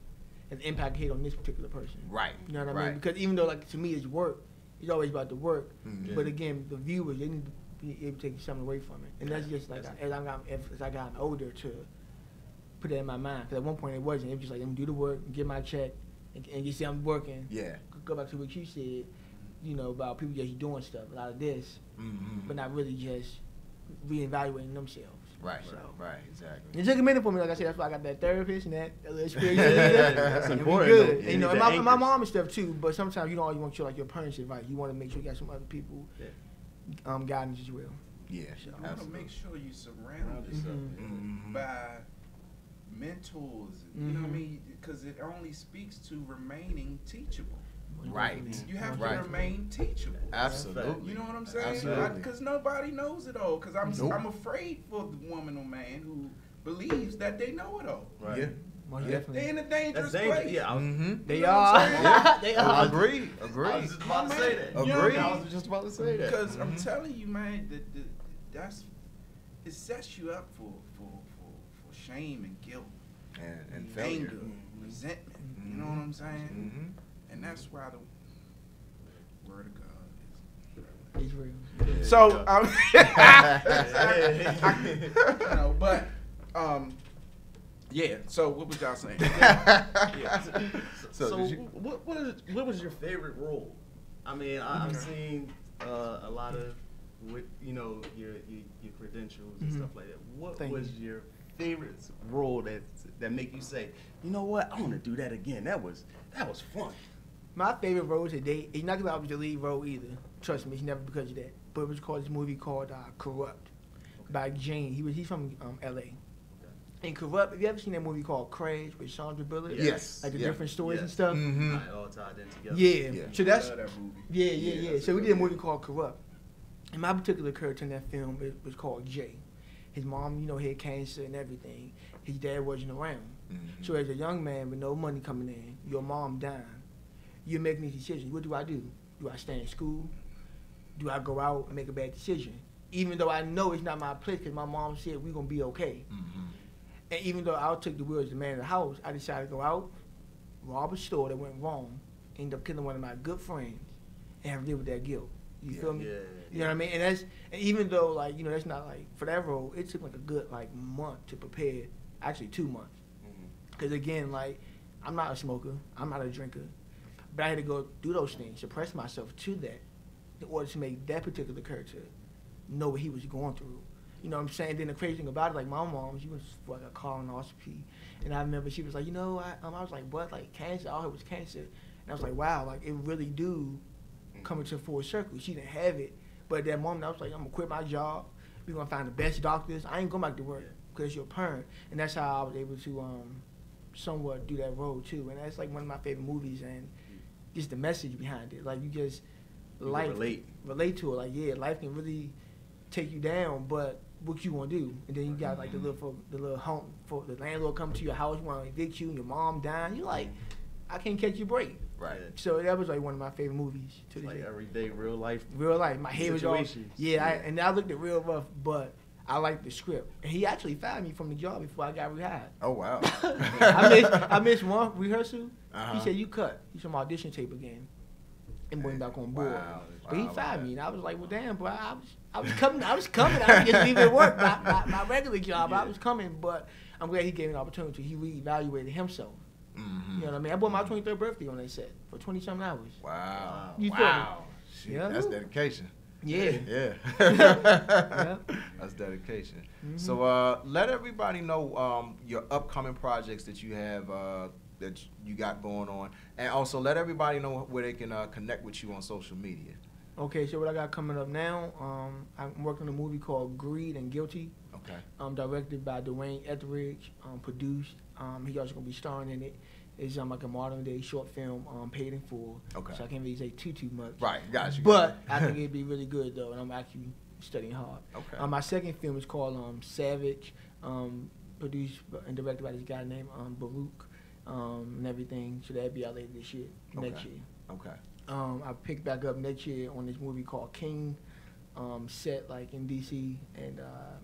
and the impact it had on this particular person. Right. You know what I Right. mean? Because even though like to me it's work, it's always about the work. Mhm. But again, the viewers, they need to be able to take something away from it, and that's just like as I got older to put that in my mind. Because at one point it wasn't. It was just like, let me do the work, get my check, and you see I'm working. Yeah. Go back to what you said. About people just doing stuff, a lot of this, but not really just reevaluating themselves. Right. So. Right. Exactly. It took a minute for me, like I said. That's why I got that therapist and that little experience. That's And we important, good. though. And, You and need the my anchors. mom and stuff too. But sometimes you don't always want your parents' advice. You want to make sure you got some other people, guidance as well. Yeah. So. You want to Absolutely. make sure you surround yourself by mentors. You know what I mean? Because it only speaks to remaining teachable. Right. You have Right. to remain teachable. Absolutely. You know what I'm saying? Absolutely. Because nobody knows it all. Because Nope. I'm afraid for the woman or man who believes that they know it all. Right. Yeah. Most Yeah. definitely. They're in a dangerous That's dangerous. place. Yeah, I was, They You know what I'm saying? are. They I are. agree. I Agree. was just about to say that. Agree. I was just about to say that. Because I'm telling you, man, that's it sets you up for shame and guilt and failure. anger, resentment. You know what I'm saying? And that's why the word of God is. It's real. So, you know, but yeah. So what was y'all saying? So what was your favorite role? I mean, I've seen a lot of, with your credentials and stuff like that. What was your favorite role that make you say, you know what, I want to do that again? That was fun. My favorite role today, it's not because I was the lead role either. Trust me, it's never because of that. But it was called this movie called Corrupt by Jane. He's from L.A. And Corrupt, have you ever seen that movie called Crash with Sandra Bullock? Yes. Like the different stories and stuff? All tied in together. Yeah. So that's, that movie. Yeah. So we did a movie called Corrupt. And my particular character in that film was called Jay. His mom, had cancer and everything. His dad wasn't around. So as a young man with no money coming in, your mom dying, you're making these decisions. What do? Do I stay in school? Do I go out and make a bad decision? Even though I know it's not my place because my mom said we're going to be okay. And even though I took the wheel as the man of the house, I decided to go out, rob a store that went wrong, end up killing one of my good friends, and have to deal with that guilt. You feel me? You know what I mean? And even though that's not for that role, it took a good month to prepare. Actually 2 months. Because again, I'm not a smoker, I'm not a drinker, but I had to go do those things, suppress myself to that, in order to make that particular character know what he was going through. You know what I'm saying? Then the crazy thing about it, my mom, she was for a colonoscopy, and I remember she was like, I was like, what? Cancer? All it was cancer. And I was like, wow, it really do come into full circle. She didn't have it, but at that moment, I was like, I'm gonna quit my job. We're gonna find the best doctors. I ain't going back to work because you're a parent, and that's how I was able to somewhat do that role too. And that's one of my favorite movies, and just the message behind it. You just relate to it. Life can really take you down, but what you gonna do? And then you got the little home for the landlord come to your house, want to evict you, and your mom dying. You I can't catch your break. Right. So that was one of my favorite movies to this day. Everyday real life. My head was all and I looked at real rough, but I liked the script. And he actually fired me from the job before I got rehired. Oh wow. I missed one rehearsal. He said, you cut. You some audition tape again. And bring back on board. But he fired me, and I was like, well, damn, bro, I was coming. I was just leaving work, my regular job. I was coming, but I'm glad he gave me an opportunity. He reevaluated himself. You know what I mean? I bought my 23rd birthday on that set for 20-something hours. Wow. You feel me? Shit, that's dedication. Yeah. Yeah. That's dedication. So let everybody know your upcoming projects that you have that you got going on, and also let everybody know where they can connect with you on social media. Okay, so what I got coming up now, I'm working on a movie called Greed and Guilty. Okay. Directed by Dwayne Etheridge, produced. He also gonna be starring in it. It's like a modern day short film, paid in full. Okay. So I can't really say too much. Right, got you. But I think it'd be really good though, and I'm actually studying hard. Okay. My second film is called Savage, produced and directed by this guy named Baruch, and everything. So that'll be out later this year, next year. Okay. I picked back up next year on this movie called King, set in DC and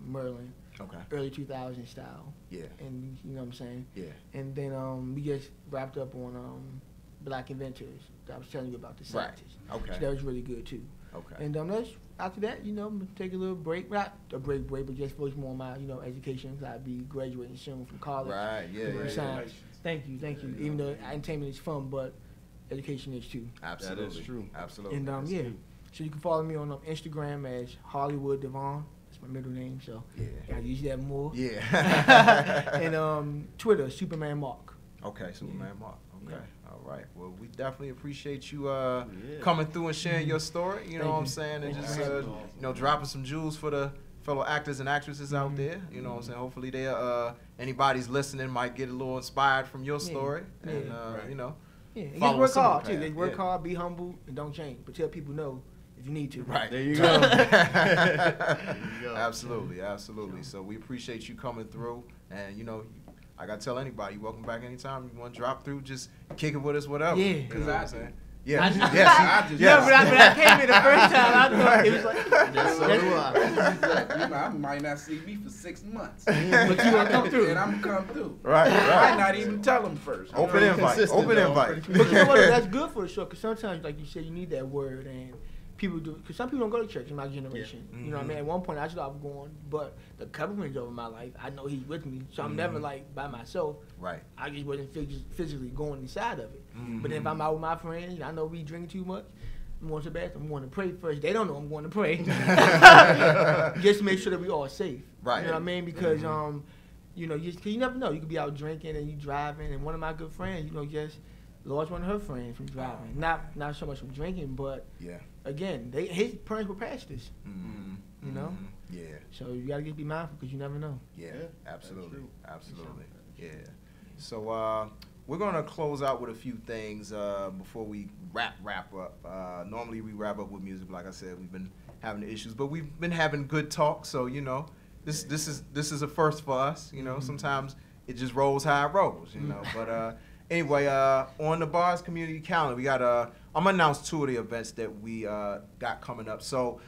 Maryland. Okay. Early 2000s style. Yeah. And you know what I'm saying? Yeah. And then we just wrapped up on Black Inventors that I was telling you about, the scientists. Right. Okay. So that was really good too. Okay. And after that, take a little break. Not a break, but just focus more on my, education, because I'll be graduating soon from college. Right. Yeah. Thank you. Even though entertainment is fun, but education is too. Absolutely. That is true. Absolutely. And so you can follow me on Instagram as Hollywood Devon. That's my middle name, so I use that more. Yeah. And Twitter, Superman Mark. Okay, Superman Mark. Okay. Yeah. All right. Well, we definitely appreciate you coming through and sharing your story. You know what I'm saying? And just dropping some jewels for the fellow actors and actresses out there. You know what I'm saying? Hopefully they anybody's listening might get a little inspired from your story. And Yeah, and just work hard too. They work hard, be humble, and don't change. But tell people no if you need to. Right. There you go. Absolutely. So we appreciate you coming through, and I gotta tell anybody, you're welcome back anytime. You want to drop through, just kick it with us, whatever. Yeah. You know what I'm saying? Yeah, I yes, just- yes. But I came here the first time. I thought it was like, That's so do I. You know, I might not see me for 6 months. but you gonna come through. And I'm gonna come through. Right, I might right. not even tell them first. Open invite. Consistent, Open though. invite. But you know what? That's good for the show because sometimes, like you said, you need that word and people do. Because some people don't go to church in my generation. You know what I mean? At one point, I stopped going, but the covenant over my life, I know He's with me, so I'm never like by myself. Right. I just wasn't physically going inside of it. But if I'm out with my friends, I know we drinking too much. I'm going to the bathroom. I'm going to pray first. They don't know I'm going to pray. Just to make sure that we all safe. Right. You know what I mean? Because you know, cause you never know. You could be out drinking and you driving, and one of my good friends, you know, just lost one of her friends from driving. Not so much from drinking, but Yeah. again, his parents were pastors. You know. Yeah. So you gotta just be mindful because you never know. Yeah, absolutely, true. absolutely. Yeah. So we're gonna close out with a few things before we wrap up. Normally we wrap up with music. Like I said, we've been having issues, but we've been having good talk. So you know, this is a first for us. You know, sometimes it just rolls how it rolls. You know, but anyway, on the Bars community calendar, we got I'm gonna announce 2 of the events that we got coming up. So.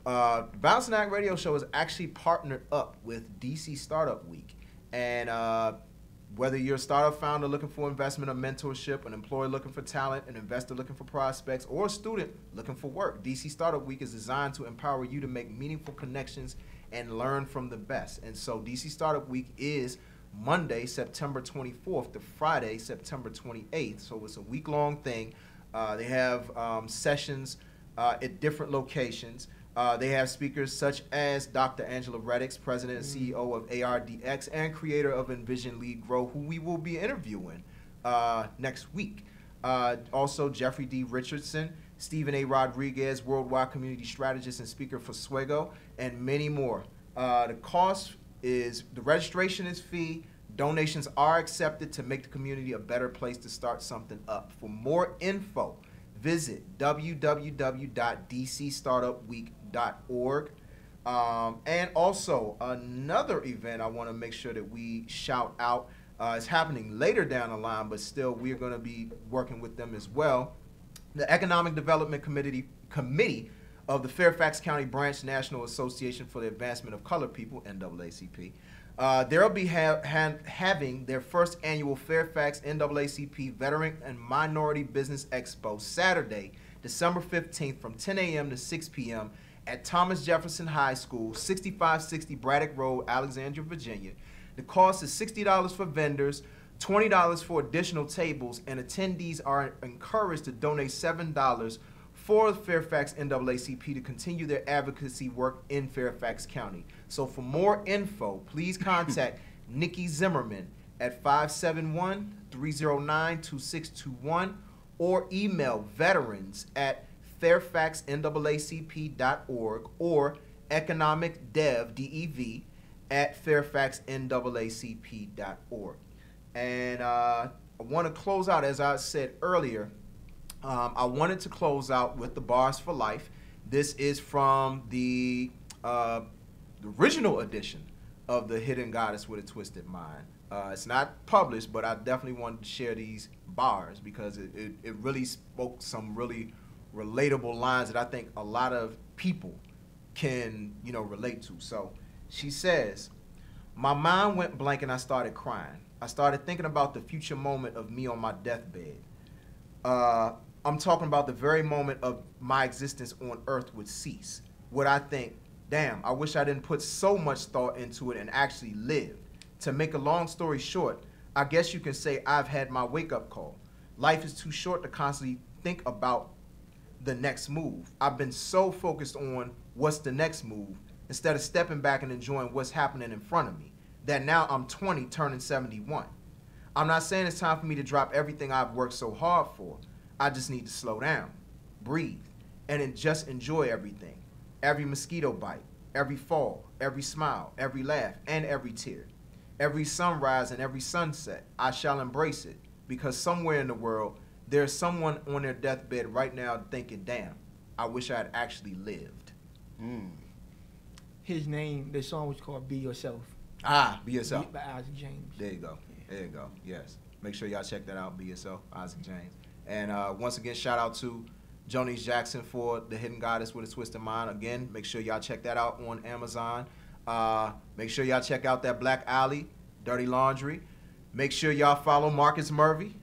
The Balancing Act Radio Show is actually partnered up with DC Startup Week. And whether you're a startup founder looking for investment or mentorship, an employer looking for talent, an investor looking for prospects, or a student looking for work, DC Startup Week is designed to empower you to make meaningful connections and learn from the best. And so DC Startup Week is Monday, September 24th to Friday, September 28th. So it's a week-long thing. They have sessions at different locations. They have speakers such as Dr. Angela Reddix, President and CEO of ARDX and creator of Envision Lead Grow, who we will be interviewing next week. Also, Jeffrey D. Richardson, Stephen A. Rodriguez, Worldwide Community Strategist and Speaker for Swego, and many more. The registration is free. Donations are accepted to make the community a better place to start something up. For more info, visit www.dcstartupweek.org. And also, another event I want to make sure that we shout out is happening later down the line, but still we're going to be working with them as well. The Economic Development Committee of the Fairfax County Branch National Association for the Advancement of Colored People, NAACP. They'll be having their first annual Fairfax NAACP Veteran and Minority Business Expo Saturday, December 15th from 10 a.m. to 6 p.m. at Thomas Jefferson High School, 6560 Braddock Road, Alexandria, Virginia. The cost is $60 for vendors, $20 for additional tables, and attendees are encouraged to donate $7 for Fairfax NAACP to continue their advocacy work in Fairfax County. So for more info, please contact Nikki Zimmerman at 571-309-2621 or email veterans@fairfaxnaacp.org or economicdev, at fairfaxnaacp.org. And I want to close out, as I said earlier, I wanted to close out with the Bars for Life. This is from the original edition of the Hidden Goddess with a Twisted Mind. It's not published, but I definitely wanted to share these bars because it really spoke some really relatable lines that I think a lot of people can, relate to. So she says, "My mind went blank and I started crying. I started thinking about the future moment of me on my deathbed. I'm talking about the very moment of my existence on earth would cease. Would I think, damn, I wish I didn't put so much thought into it and actually lived. To make a long story short, I guess you can say I've had my wake-up call. Life is too short to constantly think about the next move. I've been so focused on what's the next move instead of stepping back and enjoying what's happening in front of me, that now I'm 20 turning 71. I'm not saying it's time for me to drop everything I've worked so hard for. I just need to slow down, breathe, and just enjoy everything. Every mosquito bite, every fall, every smile, every laugh, and every tear. Every sunrise and every sunset, I shall embrace it, because somewhere in the world, there's someone on their deathbed right now thinking, damn, I wish I had actually lived." His name, the song was called "Be Yourself." Be Yourself. By Isaac James. There you go. There you go. Yes. Make sure y'all check that out. Be Yourself, Isaac James. And once again, shout out to Jonice Jackson for The Hidden Goddess with a Twisted Mind. Again, make sure y'all check that out on Amazon. Make sure y'all check out that Black Alley, Dirty Laundry. Make sure y'all follow Marcus Murphy.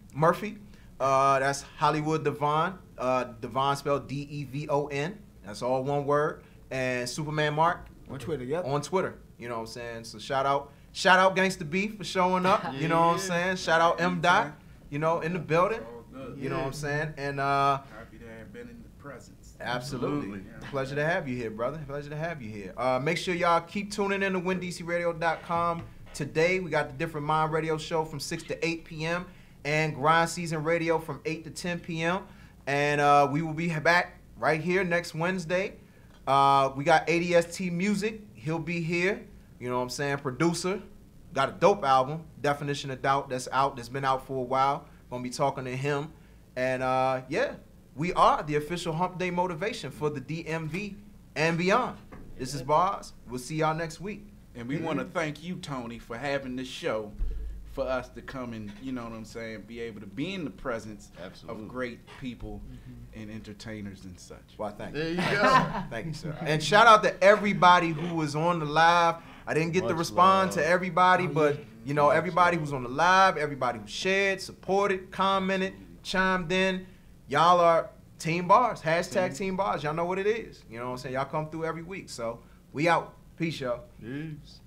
That's Hollywood Devon. Devon spelled D-E-V-O-N. That's all one word. And Superman Mark. On Twitter, yep. On Twitter. You know what I'm saying? So shout out Gangsta B for showing up. You know what I'm saying? Shout out M. Dot, you know, in the building. You know what I'm saying? And happy to have been in the presence. Absolutely. Pleasure to have you here, brother. Pleasure to have you here. Make sure y'all keep tuning in to WinDCRadio.com. Today, we got the Different Mind Radio Show from 6 to 8 p.m. and Grind Season Radio from 8 to 10 p.m. And we will be back right here next Wednesday. We got ADST Music. He'll be here. You know what I'm saying? Producer. Got a dope album, Definition of Doubt, that's out. That's been out for a while. Gonna be talking to him. And yeah, we are the official Hump Day motivation for the DMV and beyond. This is Boz. We'll see y'all next week. And we want to thank you, Tony, for having this show for us to come and, you know what I'm saying, be able to be in the presence of great people and entertainers and such. Well, thank you. There you go. Thank you, sir. And shout out to everybody who was on the live. I didn't get to respond to everybody, but, you know, everybody who's on the live, everybody who shared, supported, commented, chimed in, y'all are Team Bars. Hashtag Team Bars. Y'all know what it is. You know what I'm saying? Y'all come through every week. So we out. Peace, y'all. Peace.